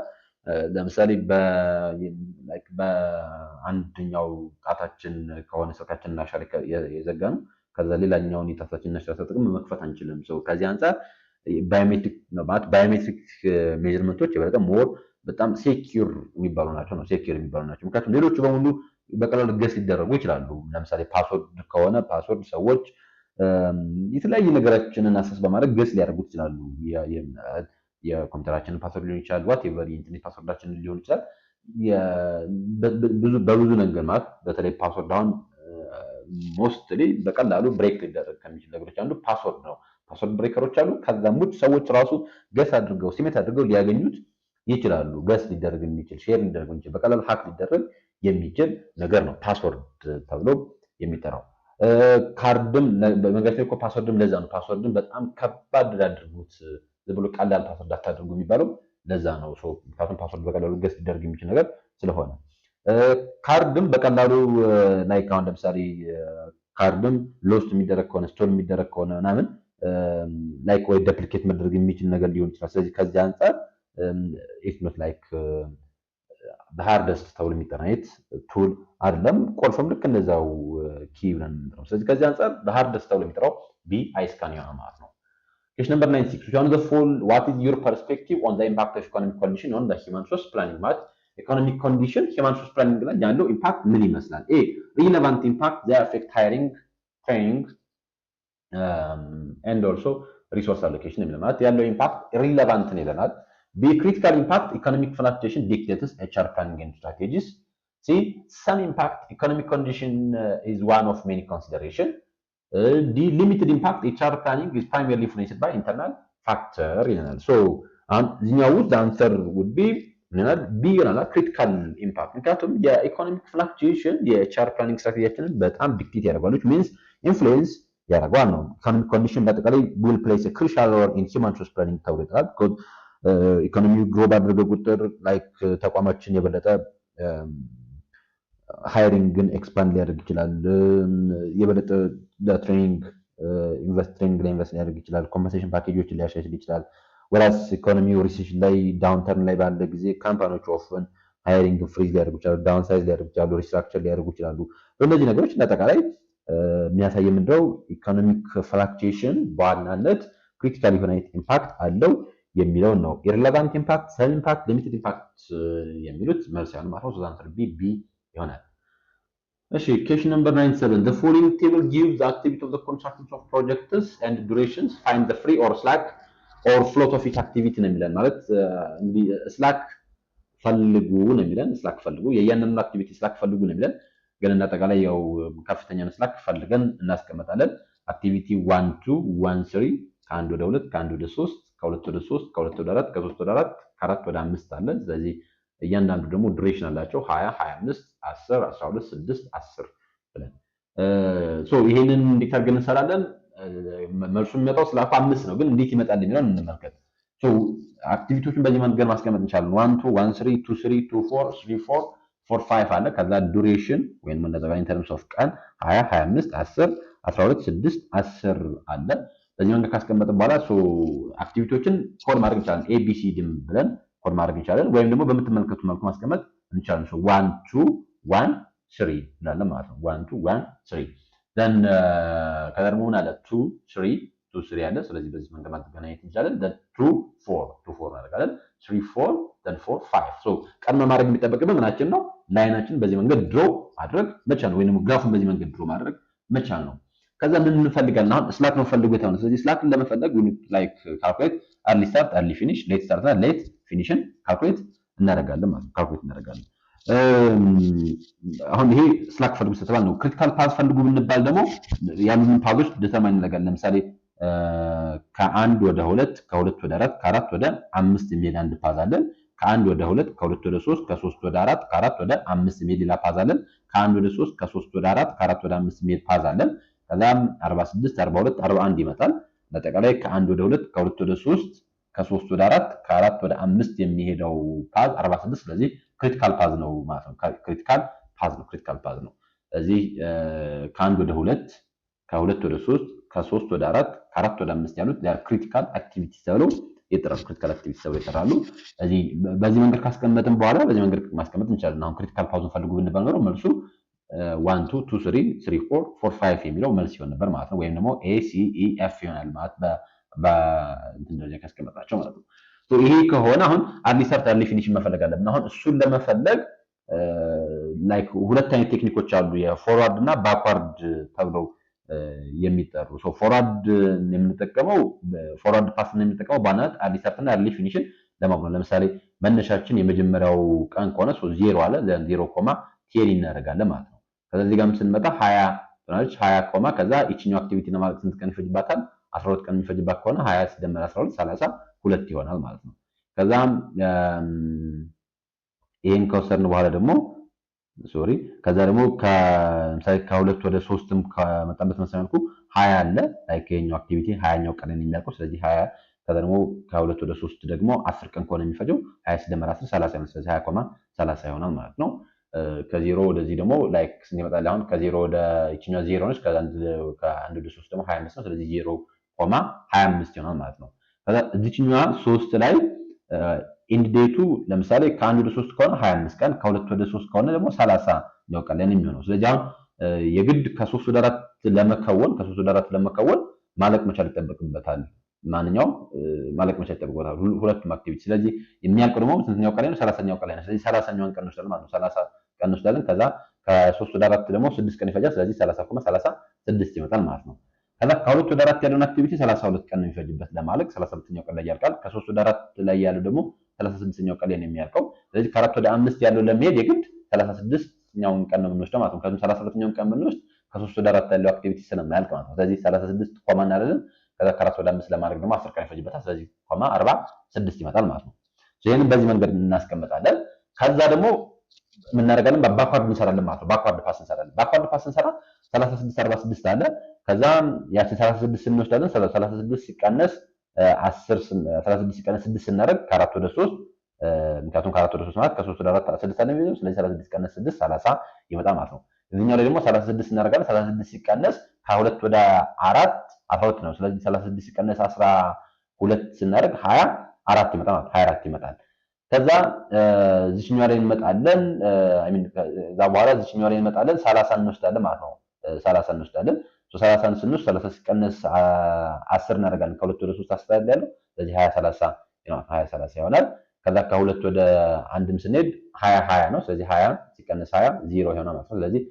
ለምሳሌ በአንደኛው ጣታችን ከሆነ ስልካችንን አሻራ የዘጋነው ከዛ ሌላኛውን የጣታችንን አሻራ ተጠቅመን መክፈት አንችልም። ሰው ከዚህ አንፃር ባዮሜትሪክ ሜጀርመንቶች የበለጠ ሞር በጣም ሴኩር የሚባሉ ናቸው። ምክንያቱም ሌሎቹ በሙሉ በቀላሉ ገስ ሊደረጉ ይችላሉ። ለምሳሌ ፓስወርድ ከሆነ ፓስወርድ ሰዎች የተለያየ ነገራችንን አክሰስ በማድረግ ገስ ሊያደርጉት ይችላሉ። የኮምፒውተራችንን ፓስወርድ ሊሆን ይችላል፣ ዋትኤቨር የኢንተርኔት ፓስወርዳችንን ሊሆን ይችላል። በብዙ ነገር ማለት በተለይ ፓስወርድ አሁን ሞስትሊ በቀላሉ ብሬክ ሊደረግ ከሚችል ነገሮች አንዱ ፓስወርድ ነው። ፓስወርድ ብሬከሮች አሉ። ከዛም ውጭ ሰዎች ራሱ ገስ አድርገው ሲሜት አድርገው ሊያገኙት ይችላሉ። ገስ ሊደረግ የሚችል ሼር ሊደረግ የሚችል በቀላሉ ሃክ ሊደረግ የሚችል ነገር ነው ፓስወርድ ተብሎ የሚጠራው። ካርድም በመጋፈጥ እኮ ፓስወርድም ለዛ ነው። ፓስወርድም በጣም ከባድ አድርጉት፣ ዝም ብሎ ቀላል ፓስወርድ አታድርጉ የሚባለው ለዛ ነው። ምክንያቱም ፓስወርድ በቀላሉ ገስ ሊደረግ የሚችል ነገር ስለሆነ ካርድም በቀላሉ ላይክ አሁን ለምሳሌ ካርድም ሎስት የሚደረግ ከሆነ ስቶር የሚደረግ ከሆነ ምናምን ላይክ ወይ ዱፕሊኬት መደረግ የሚችል ነገር ሊሆን ይችላል። ስለዚህ ከዚህ አንፃር ኢትስ ኖት ላይክ ሃርደስት ተብሎ የሚጠራየት ቱል አይደለም። ቁልፍም ልክ እንደዛው ኪ ብለን የምንጠራው። ስለዚህ ከዚህ አንጻር ሃርደስት ተብሎ የሚጠራው ቢ አይስካን ይሆናል ማለት ነው። Question number 96. On the full, what is your perspective on the impact of economic condition on the human resource planning? ማለት economic condition human resource planning ላይ ያለው ኢምፓክት ምን ይመስላል? A. relevant impact, they affect hiring, training, and also resource allocation የሚለው ማለት ያለው ኢምፓክት relevant ነው ይለናል። B. critical impact, economic fluctuation dictates HR planning and strategies. C. some impact, economic condition is one of many consideration. The limited impact HR planning is primarily influenced by internal factor. So, the answer would be B, critical impact. ምክንያቱም የኢኮኖሚክ ፍላክቹዌሽን የኤችአር ፕላኒንግ ስትራቴጂያችንን በጣም ዲክቴት ያደርጋል, which means ኢንፍሉዌንስ ያደርጋል ነው። ኢኮኖሚክ ኮንዲሽን በአጠቃላይ will place a crucial role in human resource planning ተብሎ ይጠራል። ኢኮኖሚው ግሮ ባደረገ ቁጥር ላይክ ተቋማችን የበለጠ ሃይሪንግን ኤክስፓንድ ሊያደርግ ይችላል፣ የበለጠ ለትሬኒንግ ላይ ኢንቨስት ሊያደርግ ይችላል፣ ኮምፐንሴሽን ፓኬጆችን ሊያሻሽል ይችላል። ወራስ ኢኮኖሚው ሪሴሽን ላይ ዳውንተርን ላይ ባለ ጊዜ ካምፓኒዎች ኦፍን ሃይሪንግ ፍሪዝ ሊያደርጉ ይችላሉ፣ ዳውንሳይዝ ሊያደርጉ ይችላሉ፣ ሪስትራክቸር ሊያደርጉ ይችላሉ። በእነዚህ ነገሮች እንዳጠቃላይ የሚያሳይ ምንድነው ኢኮኖሚክ ፍላክቹዌሽን በዋናነት ክሪቲካል የሆነ ኢምፓክት አለው የሚለውን ነው። ኢሬሌቫንት ኢምፓክት፣ ሰም ኢምፓክት፣ ሊሚትድ ኢምፓክት የሚሉት መልስ ያሉ ማለት ነው። so answer B ይሆናል። እሺ question number 97. The following table gives the activity of the construction of projects and durations. Find the free or slack or float of each activity ነው የሚለን። ማለት እንግዲህ ስላክ ፈልጉ ነው የሚለን። ስላክ ፈልጉ የያንንም አክቲቪቲ ስላክ ፈልጉ ነው የሚለን። ግን እንዳጠቃላይ ያው ከፍተኛ ስላክ ፈልገን እናስቀምጣለን። አክቲቪቲ 1 2 1 3 ከ1 ወደ 2 ከ1 ወደ 3 ከ2 ወደ 3 ከ2 ወደ 4 ከ3 ወደ 4 ከ4 ወደ 5 አለ። ስለዚህ እያንዳንዱ ደግሞ ዱሬሽን አላቸው 20 25 10 12 6 10 ብለን ይሄንን እንዴት አድርገን እንሰራለን? መልሱ የሚመጣው ስላፍ 5 ነው፣ ግን እንዴት ይመጣል የሚለውን እንመልከት። አክቲቪቲዎችን በዚህ መንገድ ማስቀመጥ እንችላለን። 1 2 1 3 2 3 2 4 3 4 4 5 አለ። ከዛ ዱሬሽን ወይም እንደዛ ኢን ተርምስ ኦፍ ቀን 20 25 10 12 6 10 አለ። በዚህ መንገድ ካስቀመጥን በኋላ አክቲቪቲዎችን ኮድ ማድረግ እንችላለን። ኤቢሲዲም ብለን ኮድ ማድረግ እንችላለን፣ ወይም ደግሞ በምትመለከቱ መልኩ ማስቀመጥ እንችላለን። 1 2 1 3 እንላለን ማለት ነው። 1 2 1 3 then ከዛ ደግሞ ምን አለ 2 3 2 3 አለ። ስለዚህ በዚህ መንገድ ማገናኘት እንችላለን። then 2 4 2 4 እናደርጋለን። 3 4 then 4 5 ቀድመ ማድረግ የሚጠበቅብን ምናችን ነው? ላይናችን በዚህ መንገድ ድሮ ማድረግ መቻል ነው፣ ወይንም ግራፉን በዚህ መንገድ ድሮ ማድረግ መቻል ነው። ከዛ ምን እንፈልጋለን? አሁን ስላክ ነው ፈልጉ የተባለ። ስለዚህ ስላክን ለመፈለግ ላይክ ካልኩሌት early start early finish late start እና late finishን ካልኩሌት እናደርጋለን ማለት ነው። ካልኩሌት እናደርጋለን። አሁን ይሄ ስላክ ፈልጉ ስለተባለ ነው። ክሪቲካል ፓዝ ፈልጉ ብንባል ደግሞ ያሉትን ፓዞች ዲተርማይን እናደርጋለን። ለምሳሌ ከ1 ወደ 2 ከ2 ወደ 4 ከ4 ወደ 5 የሚሄድ አንድ ፓዝ አለን። ከ1 ወደ 2 ከ2 ወደ 3 ከ3 ወደ 4 ከ4 ወደ 5 የሚሄድ ሌላ ፓዝ አለን። ከ1 ወደ 3 ከ3 ወደ 4 ከ4 ወደ 5 የሚሄድ ፓዝ አለን። ከዛም 46 42 41 ይመጣል። በአጠቃላይ ከ1 ወደ 2 ከ2 ወደ 3 ከ3 ወደ 4 ከ4 ወደ 5 የሚሄደው ፓዝ 46። ስለዚህ ክሪቲካል ፓዝ ነው ማለት ነው። ክሪቲካል ፓዝ ነው። ስለዚህ ከ1 ወደ 2 ከ2 ወደ 3 ከ3 ወደ 4 ከ4 ወደ 5 ያሉት ክሪቲካል አክቲቪቲ ተብለው ይጠራሉ። ክሪቲካል አክቲቪቲ ተብለው ይጠራሉ። ስለዚህ በዚህ መንገድ ካስቀመጥን በኋላ በዚህ መንገድ ማስቀመጥ እንችላለን። አሁን ክሪቲካል ፓዙን ፈልጉ ብንባል ነው መልሱ 1 2 2 3 3 4 4 5 የሚለው መልስ ይሆን ነበር ማለት ነው። ወይም ደግሞ ኤ ሲ ኢ ኤፍ ይሆናል ማለት በእንትን ደረጃ ካስቀመጣቸው ማለት ነው። ይሄ ከሆነ አሁን አርሊ ስታርት አርሊ ፊኒሽ መፈለግ አለብን። አሁን እሱን ለመፈለግ ላይክ ሁለት አይነት ቴክኒኮች አሉ፣ የፎርዋርድ እና ባክዋርድ ተብለው የሚጠሩ። ፎርዋርድ የምንጠቀመው ፎርዋርድ ፓስ የምንጠቀመው ባናት አርሊ ስታርት እና አርሊ ፊኒሽን ለማወቅ ነው። ለምሳሌ መነሻችን የመጀመሪያው ቀን ከሆነ 0 አለ 0 ኮማ 10 እናደርጋለን ማለት ነው። ከዚህ ጋርም ስንመጣ 20 ትናለች 20 ኮማ ከዛ እቺኛው አክቲቪቲ ለማድረግ ስንት ቀን ይፈጅባታል? 12 ቀን የሚፈጅባት ከሆነ 20 ሲደመር 12 32 ይሆናል ማለት ነው። ከዛም ይሄን ከወሰድን በኋላ ደግሞ ከዛ ደግሞ ለምሳሌ ከ2 ወደ 3ም ከመጣበት መሰለንኩ 20 አለ ላይክ ይሄኛው አክቲቪቲ 20ኛው ቀን የሚያልቀው። ስለዚህ 20 ከዛ ደግሞ ከ2 ወደ 3 ደግሞ 10 ቀን ከሆነ የሚፈጀው 20 ሲደመር 10 30 ነው። ስለዚህ 20 ኮማ 30 ይሆናል ማለት ነው። ከ0 ወደዚህ ደግሞ ላይክ ስንመጣ አሁን ከ0 ወደ እቺኛው 0 ነች። ከ1 ወደ 3 ደግሞ 25 ነው። ስለዚህ 0 ኮማ 25 ይሆናል ማለት ነው። ከዛ እዚህኛው 3 ላይ ኢንድ ዴቱ ለምሳሌ ከ1 ወደ 3 ከሆነ 25 ቀን፣ ከ2 ወደ 3 ከሆነ ደግሞ 30ኛው ቀን ላይ ነው የሚሆነው። ስለዚህ አሁን የግድ ከ3 ወደ 4 ለመከወን ማለቅ መቻል ይጠበቅበታል። ማንኛውም ማለቅ መቻል ይጠበቅበታል ሁለቱም አክቲቪቲ። ስለዚህ የሚያልቀው ደግሞ ስንተኛው ቀን ላይ ነው? 30ኛው ቀን ላይ ነው። ስለዚህ 30ኛውን ቀን እንወስዳለን ማለት ነው። 30 ቀን እንወስዳለን። ከዛ ከ3 ወደ 4 ደግሞ 6 ቀን ይፈጃል። ስለዚህ 30,36 ይመጣል ማለት ነው። ከዛ ከ2 ወደ 4 ያለውን አክቲቪቲ 32 ቀን ነው የሚፈጅበት ለማለቅ፣ 32ኛው ቀን ላይ ያልቃል። ከ3 ወደ 4 ላይ ያለው ደግሞ 36ኛው ቀን ላይ ነው የሚያልቀው። ስለዚህ ከ4 ወደ 5 ያለው ለመሄድ የግድ 36ኛውን ቀን ነው የምንወስደው ማለት ነው። ከዚህ 32ኛውን ቀን ብንወስድ ከ3 ወደ 4 ያለው አክቲቪቲ ስለማያልቅ ማለት ነው። ስለዚህ 36 ኮማ እናደርግን። ከዛ ከ4 ወደ 5 ለማድረግ ደግሞ 10 ቀን ይፈጅበታል። ስለዚህ ኮማ 46 ይመጣል ማለት ነው። ይሄንን በዚህ መንገድ እናስቀምጣለን። ከዛ ደግሞ ምን እናደርጋለን? ባክዋርድ እንሰራለን ማለት ነው። ባክዋርድ ፓስ እንሰራለን። ባክዋርድ ፓስ እንሰራ 36 46 አለ። ከዛ ያችን 36 እንወስዳለን። 36 ሲቀነስ 10 36 ሲቀነስ 6 ስናደርግ ከ4 ወደ 3 ምክንያቱም ከ4 ወደ 3 ማለት ከ3 ወደ 4 6 አለ የሚለው። ስለዚህ 36 ሲቀነስ 6 30 ይመጣል ማለት ነው። እዚህኛው ላይ ደግሞ 36 እናደርጋለን። 36 ሲቀነስ ከ2 ወደ 4 12 ነው። ስለዚህ 36 ሲቀነስ 12 ስናደርግ 24 ይመጣል ማለት 24 ይመጣል። ከዛ እዚህኛው ላይ እንመጣለን። ከዛ በኋላ እዚህኛው ላይ እንመጣለን 30 እንወስዳለን ማለት ነው። 30 እንወስዳለን። 30 ስንወስድ 30 ሲቀነስ 10 እናደርጋለን። ከ2 ወደ 3 10 ያለው ስለዚህ 20 30 ይሆናል። ከዛ ከ2 ወደ 1ም ስንሄድ 20 ነው። ስለዚህ 20 ሲቀነስ 20 0 ይሆናል ማለት ነው። ስለዚህ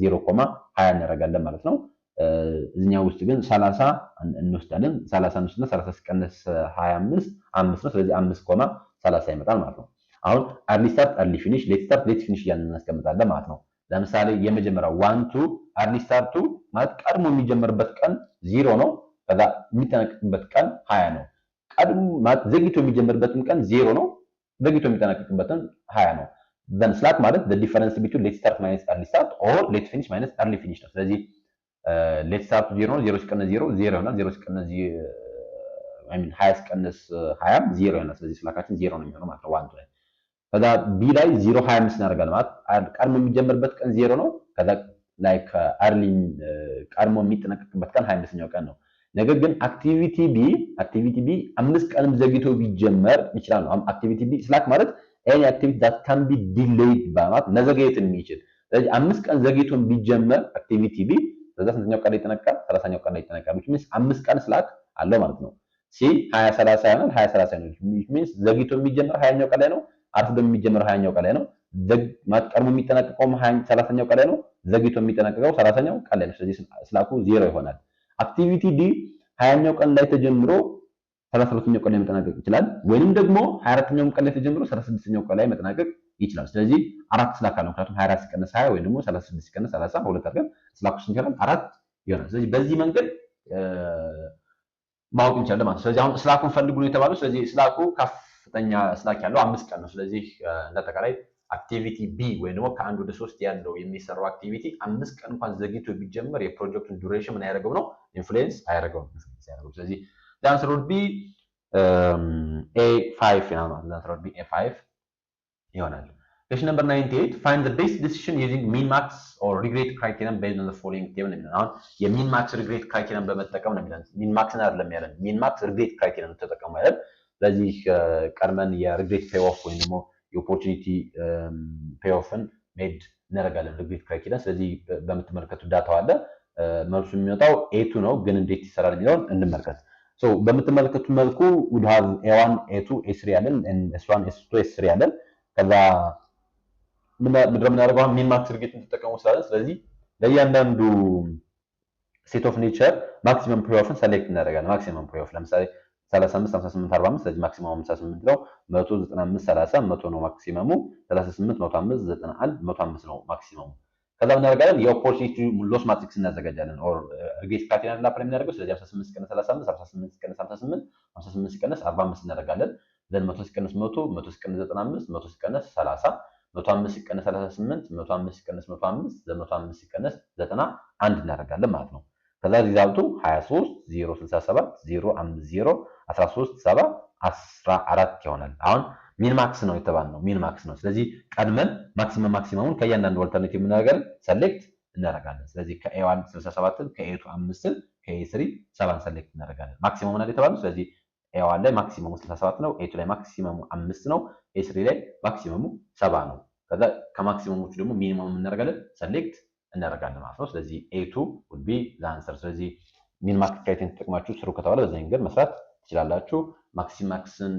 0,20 እናደርጋለን ማለት ነው። እዚህኛው ውስጥ ግን 30 እንወስዳለን። 30 እንወስድና 30 ሲቀነስ 25 5 ነው። ስለዚህ 5,30 ይመጣል ማለት ነው። አሁን አርሊ ስታርት አርሊ ፊኒሽ፣ ሌት ስታርት ሌት ፊኒሽ እያልን እናስቀምጣለን ማለት ነው። ለምሳሌ የመጀመሪያው 1 2 አርሊ ስታርቱ ማለት ቀድሞ የሚጀምርበት ቀን 0 ነው። ከዛ የሚጠናቀቅበት ቀን 20 ነው። ቀድሞ ማለት ዘግይቶ የሚጀምርበትም ቀን 0 ነው። ዘግይቶ የሚጠናቀቅበትም 20 ነው። then slack ማለት the difference between late start minus early start or late finish minus early finish ነው። ስለዚህ ሌት ስታርቱ 0 ነው። 0 ሲቀነስ 0 0 ይሆናል። 0 ሲቀነስ 20 ሲቀነስ 20 0 ይሆናል። ስለዚህ ስላካችን 0 ነው የሚሆነው ማለት ነው። ዋንቱ ላይ ከዛ ቢ ላይ 0 25 እናደርጋለን ማለት ቀድሞ የሚጀምርበት ቀን 0 ነው። ከዛ ላይክ አርሊ ቀድሞ የሚጠናቀቅበት ቀን 25ኛው ቀን ነው። ነገር ግን አክቲቪቲ ቢ 5 ቀንም ዘግይቶ ቢጀመር ይችላል ነው። አክቲቪቲ ቢ ስላክ ማለት any activity that can be delayed ማለት መዘግየት የሚችል። ስለዚህ 5 ቀን ዘግይቶ ቢጀመር አክቲቪቲ ቢ ከዛ ስንተኛው ቀን ላይ ይጠናቀቃል? 30ኛው ቀን ላይ ይጠናቀቃል። which means 5 ቀን ስላክ አለው ማለት ነው። ሲ 20 30 ይሆናል። 20 30 ነው። which means ዘግይቶ የሚጀምር 20ኛው ቀን ላይ ነው። አርፍዶ የሚጀምር 20ኛው ቀን ላይ ነው። ቀድሞ የሚጠናቀቀው 30ኛው ቀን ላይ ነው። ዘግይቶ የሚጠናቀቀው 30ኛው ቀን ላይ ነው። ስለዚህ ስላኩ 0 ይሆናል። አክቲቪቲ ዲ 20ኛው ቀን ላይ ተጀምሮ 32ኛው ቀን ላይ መጠናቀቅ ይችላል። ወይንም ደግሞ 24ኛው ቀን ላይ ተጀምሮ 36ኛው ቀን ላይ መጠናቀቅ ይችላል። ስለዚህ አራት ስላክ አለው። ምክንያቱም 24 ሲቀነስ 20 ወይም ደግሞ 36 ሲቀነስ 30 ሁለት አድርገን ስላኩ ስንት ይሆናል? 4 ይሆናል። ስለዚህ በዚህ መንገድ ማወቅ እንችላለን ማለት ነው። ስለዚህ አሁን ስላኩን ፈልጉ ነው የተባለው። ስለዚህ ስላኩ ከፍተኛ ስላክ ያለው 5 ቀን ነው። ስለዚህ እንደተቀራይ አክቲቪቲ ቢ ወይም ደግሞ ከ1 ወደ 3 ያለው የሚሰራው አክቲቪቲ 5 ቀን እንኳን ዘግይቶ ቢጀመር የፕሮጀክቱን ዱሬሽን ምን ያደርገው ነው? ኢንፍሉዌንስ አያደርገውም። ስለዚህ the answer would be A5 ይሆናል። the answer would be A5 ይሆናል። question number 98 find the best decision using min max or regret criterion based on the following table ነው። አሁን የሚን ማክስ regret criterion በመጠቀም ነው የሚለን። ሚን ማክስን አይደለም ያለን፣ ሚን ማክስ regret criterion ተጠቀሙ አይደል? ስለዚህ ቀድመን የregret payoff ወይም ደግሞ የኦፖርቹኒቲ ፔይኦፍን ሜድ እናደርጋለን regret criterion። ስለዚህ በምትመለከቱ ዳታው አለ። መልሱ የሚመጣው A2 ነው። ግን እንዴት ይሰራል የሚለውን እንመልከት። So በምትመለከቱት መልኩ would have A1 A2 A3 ያለን S1 S2 S3 ያለን ከዛ ምንድነው የምናደርገው? ሚን ማክስ regretን ተጠቀሙ ስላለን ስለዚህ ለእያንዳንዱ ሴት ኦፍ ኔቸር ማክሲመም ፔይኦፍን ሰሌክት እናደርጋለን። ማክሲመም ፔይኦፍ ለምሳሌ 35 58 45 ስለዚህ ማክሲመሙ 58 ነው። 195 30 100 ነው ማክሲመሙ። 38 105 91 105 ነው ማክሲመሙ። ከዛ ምን እናደርጋለን? የኦፖርቹኒቲ ሎስ ማትሪክስ እናዘጋጃለን። ኦር regret criterion ላፕ የምናደርገው ስለዚህ 58 ሲቀነስ 35 58 ሲቀነስ 58 58 ሲቀነስ 45 እናደርጋለን። ዘን 100 ሲቀነስ 100 100 ሲቀነስ 95 100 ሲቀነስ 30 105 ሲቀነስ 38 105 ሲቀነስ 105 105 ሲቀነስ 91 እናደርጋለን ማለት ነው። ከዛ ሪዛልቱ 23 067 050 13 7 14 ይሆናል። አሁን ሚን ማክስ ነው የተባልነው፣ ሚን ማክስ ነው። ስለዚህ ቀድመን ማክሲመሙን ከእያንዳንዱ ኦልተርኔቲቭ እናደርጋለን ሰሌክት እናደርጋለን። ስለዚህ ከኤ1 67ን ከኤ2 5ን ከኤ3 7ን ሰሌክት እናደርጋለን። ማክሲመሙን አይደል የተባልነው። ስለዚህ ኤ1 ላይ ማክሲመሙ 67 ነው። ኤ2 ላይ ማክሲመሙ 5 ነው። ኤ3 ላይ ማክሲመሙ 70 ነው። ከዛ ከማክሲመሞቹ ደግሞ ሚኒመም እናደርጋለን ሰሌክት እናደርጋለን ማለት ነው። ስለዚህ ኤ2 would be the answer። ስለዚህ ሚን ማክስ ክራይቴሪያን ተጠቅማችሁ ስሩ ከተባለ በዚህ መንገድ መስራት ትችላላችሁ። ማክሲማክስን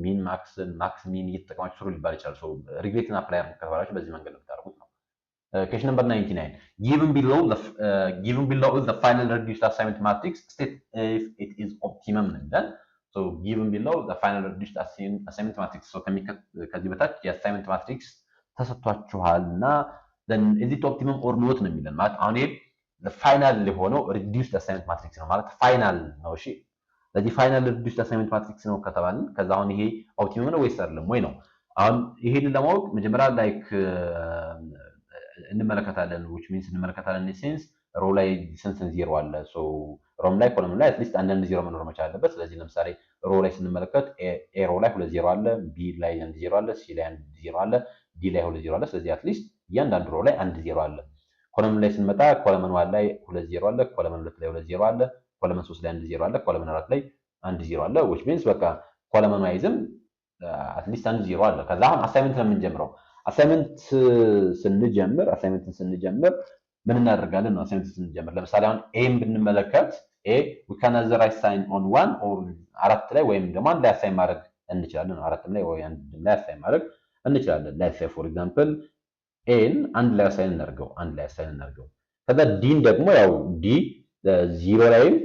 ሚን ማክስን ማክስ ሚን እየተጠቀማችሁ ስሩ ሊባል ይችላል። ሶ ሪግሬትን አፕላይ ከተባላችሁ በዚህ መንገድ ነው የምታደርጉት ነው። Question number 99. Given below is the final reduced assignment matrix. State if it is optimum. Then, so given below the final reduced assignment matrix. So ከዚህ በታች የአሳይመንት ማትሪክስ ተሰጥቷችኋልና then is it optimum or not ነው የሚለን ማለት አሁን ይሄ ፋይናል የሆነው reduced assignment matrix ነው ማለት ፋይናል ነው። እሺ ስለዚህ ፋይናል reduced assignment matrix ነው ከተባልን ከዛ አሁን ይሄ ኦፕቲመም ነው ወይስ አይደለም ወይ ነው። አሁን ይሄንን ለማወቅ መጀመሪያ ላይክ እንመለከታለን which means እንመለከታለን in sense ሮ ላይ ስንት ዜሮ አለ ሶ ሮም ላይ ኮለም ላይ አትሊስት አንዳንድ ዜሮ መኖር መቻል አለበት። ስለዚህ ለምሳሌ ሮ ላይ ስንመለከት ኤ ሮ ላይ ሁለት ዜሮ አለ፣ ቢ ላይ አንድ ዜሮ አለ፣ ሲ ላይ አንድ ዜሮ አለ፣ ዲ ላይ ሁለት ዜሮ አለ። ስለዚህ አትሊስት እያንዳንዱ ሮ ላይ አንድ ዜሮ አለ። ኮለም ላይ ስንመጣ ኮለም 1 ላይ ሁለት ዜሮ አለ፣ ኮለም 2 ላይ ሁለት ዜሮ አለ፣ ኮለም 3 ላይ አንድ ዜሮ አለ፣ ኮለም 4 ላይ አንድ ዜሮ አለ which means በቃ ኮለም አይዝም አትሊስት አንድ ዜሮ አለ። ከዛ አሁን አሳይመንት ነው የምንጀምረው። አሳይመንት ስንጀምር ምን እናደርጋለን ነው አሳይመንት ስንጀምር ለምሳሌ አሁን ኤም ብንመለከት ኤ we can either assign on 1 or አራት ላይ ወይም ደግሞ አንድ ላይ አሳይን ማድረግ እንችላለን። አራት ላይ ወይ አንድ ላይ አሳይን ማድረግ እንችላለን። let's say for example ኤን አንድ ላይ አሳይን እናድርገው። ከዛ ዲን ደግሞ ያው ዲ ዜሮ ላይም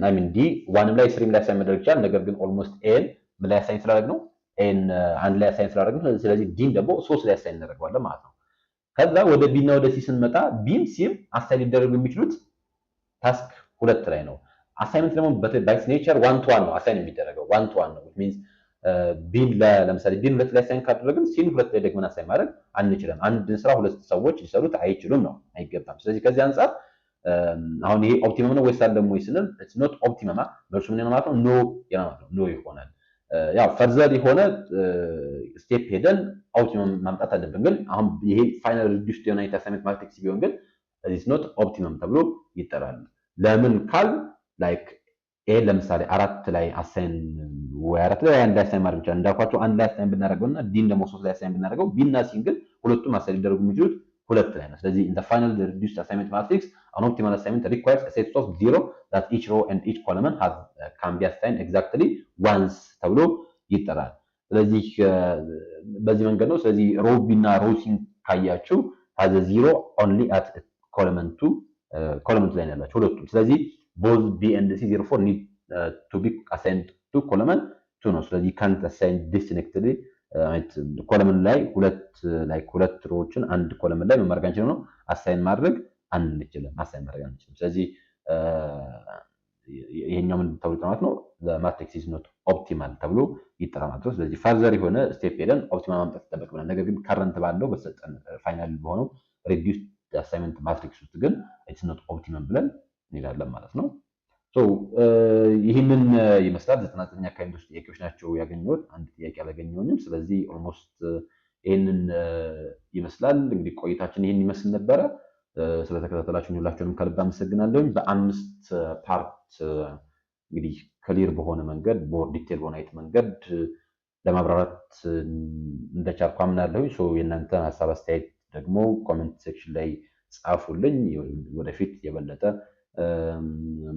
አይ ሚን ዲ 1 ላይ 3 ላይ አሳይን ማድረግ ይችላል። ነገር ግን ኦልሞስት ኤን ምን ላይ አሳይን ስላደረግነው ኤን አንድ ላይ አሳይን ስላደረግነው ስለዚህ ዲን ደግሞ 3 ላይ አሳይን እናደርገዋለን ማለት ነው። ከዛ ወደ ቢ እና ወደ ሲ ስንመጣ ቢም ሲም አሳይን ሊደረጉ የሚችሉት ታስክ 2 ላይ ነው። አሳይመንት ደግሞ ባይ ኔቸር 1 to 1 ነው አሳይን የሚደረገው 1 to 1 ነው which means ቢን ለምሳሌ ቢን 2 ላይ አሳይን ካደረግን ሲን 2 ላይ ደግመን አሳይን ማድረግ አንችልም። አንድ ስራ ሁለት ሰዎች ሊሰሩት አይችሉም ነው አይገባም። ስለዚህ ከዚህ አንፃር አሁን ይሄ ኦፕቲመም ነው ወይስ አይደለም ወይ ስንል it's not optimum መልሱ ምን ነው ማለት ነው ኖ ይሆናል። ያው ፈርዘር የሆነ ስቴፕ ሄደን ኦፕቲመም ማምጣት አለብን። ግን አሁን ይሄ ፋይናል ሪዲዩስድ የሆነ አሳይመንት ማትሪክስ ቢሆን ግን it's not optimum ተብሎ ይጠራል። ለምን ካል ላይክ ኤ ለምሳሌ 4 ላይ አሳይን ወይ 4 ላይ አንድ ላይ አሳይን ማድረግ ይችላል እንዳልኳችሁ አንድ ላይ አሳይን ብናደርገውና ዲን ደግሞ 3 ላይ አሳይን ብናደርገው ቢ እና ሲን ግን ሁለቱም አሳይን ሊደረጉ የሚችሉት 2 ላይ ነው። ስለዚህ in the final reduced assignment matrix an optimal assignment requires a set of zero that each row and each column has can be assigned exactly once ተብሎ ይጠራል። ስለዚህ በዚህ መንገድ ነው። ስለዚህ ሮ ቢ እና ሮ ሲን ካያችሁ has a zero only at column 2 ላይ ያላችሁ ሁለቱም። ስለዚህ both b and c therefore need to be assigned to column 2 ነው። ስለዚህ can't assign disconnectedly ኮለምን ላይ ሁለት ሮዎችን አንድ ኮለምን ላይ ማድረግ አንችልም ነው አሳይን ማድረግ አንችልም። ስለዚህ ይሄኛው ምን ተብሎ ማለት ነው ማትሪክስ is not optimal ተብሎ ይጠራል ማለት ነው። ስለዚህ ፈርዘር የሆነ ስቴፕ ሄደን ኦፕቲማል ማምጣት ይጠበቅብናል። ነገር ግን ከረንት ባለው በተሰጠን ፋይናል በሆነው reduced assignment matrix ውስጥ ግን it's not optimum ብለን እንላለን ማለት ነው። ይህንን ይመስላል 99 አካባቢ ውስጥ ጥያቄዎች ናቸው ያገኘሁት። አንድ ጥያቄ አላገኘሁኝም። ስለዚህ ኦልሞስት ይህንን ይመስላል። እንግዲህ ቆይታችን ይህን ይመስል ነበረ። ስለተከታተላችሁኝ ሁላችሁንም ከልብ አመሰግናለሁ። በአምስት ፓርት እንግዲህ ክሊር በሆነ መንገድ ዲቴል በሆነ አይነት መንገድ ለማብራራት እንደቻልኩ አምናለሁ። የእናንተ ሀሳብ አስተያየት ደግሞ ኮሜንት ሴክሽን ላይ ጻፉልኝ። ወደፊት የበለጠ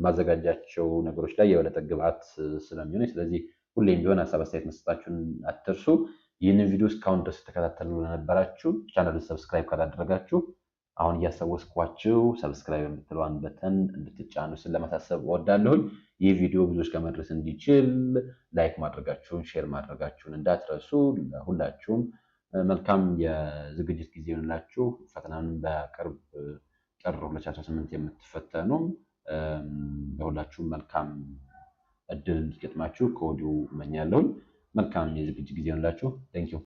ማዘጋጃቸው ነገሮች ላይ የበለጠ ግብአት ስለሚሆን ስለዚህ ሁሌም ቢሆን ሀሳብ አስተያየት መስጠታችሁን አትርሱ። ይህንን ቪዲዮ እስካሁን ድረስ ተከታተሉ ለነበራችሁ ቻናሉን ሰብስክራይብ ካላደረጋችሁ አሁን እያሳወስኳችሁ ሰብስክራይብ የምትለዋን በተን እንድትጫኑ ስለማሳሰብ እወዳለሁ። ይህ ቪዲዮ ብዙዎች ጋር መድረስ እንዲችል ላይክ ማድረጋችሁን ሼር ማድረጋችሁን እንዳትረሱ። ሁላችሁም መልካም የዝግጅት ጊዜ ይሁንላችሁ። ፈተናን በቅርብ ጥር 2018 የምትፈተኑ ለሁላችሁም መልካም እድል እንዲገጥማችሁ ከወዲሁ እመኛለሁ። መልካም የዝግጅት ጊዜ ይሁንላችሁ። ቴንክ ዩ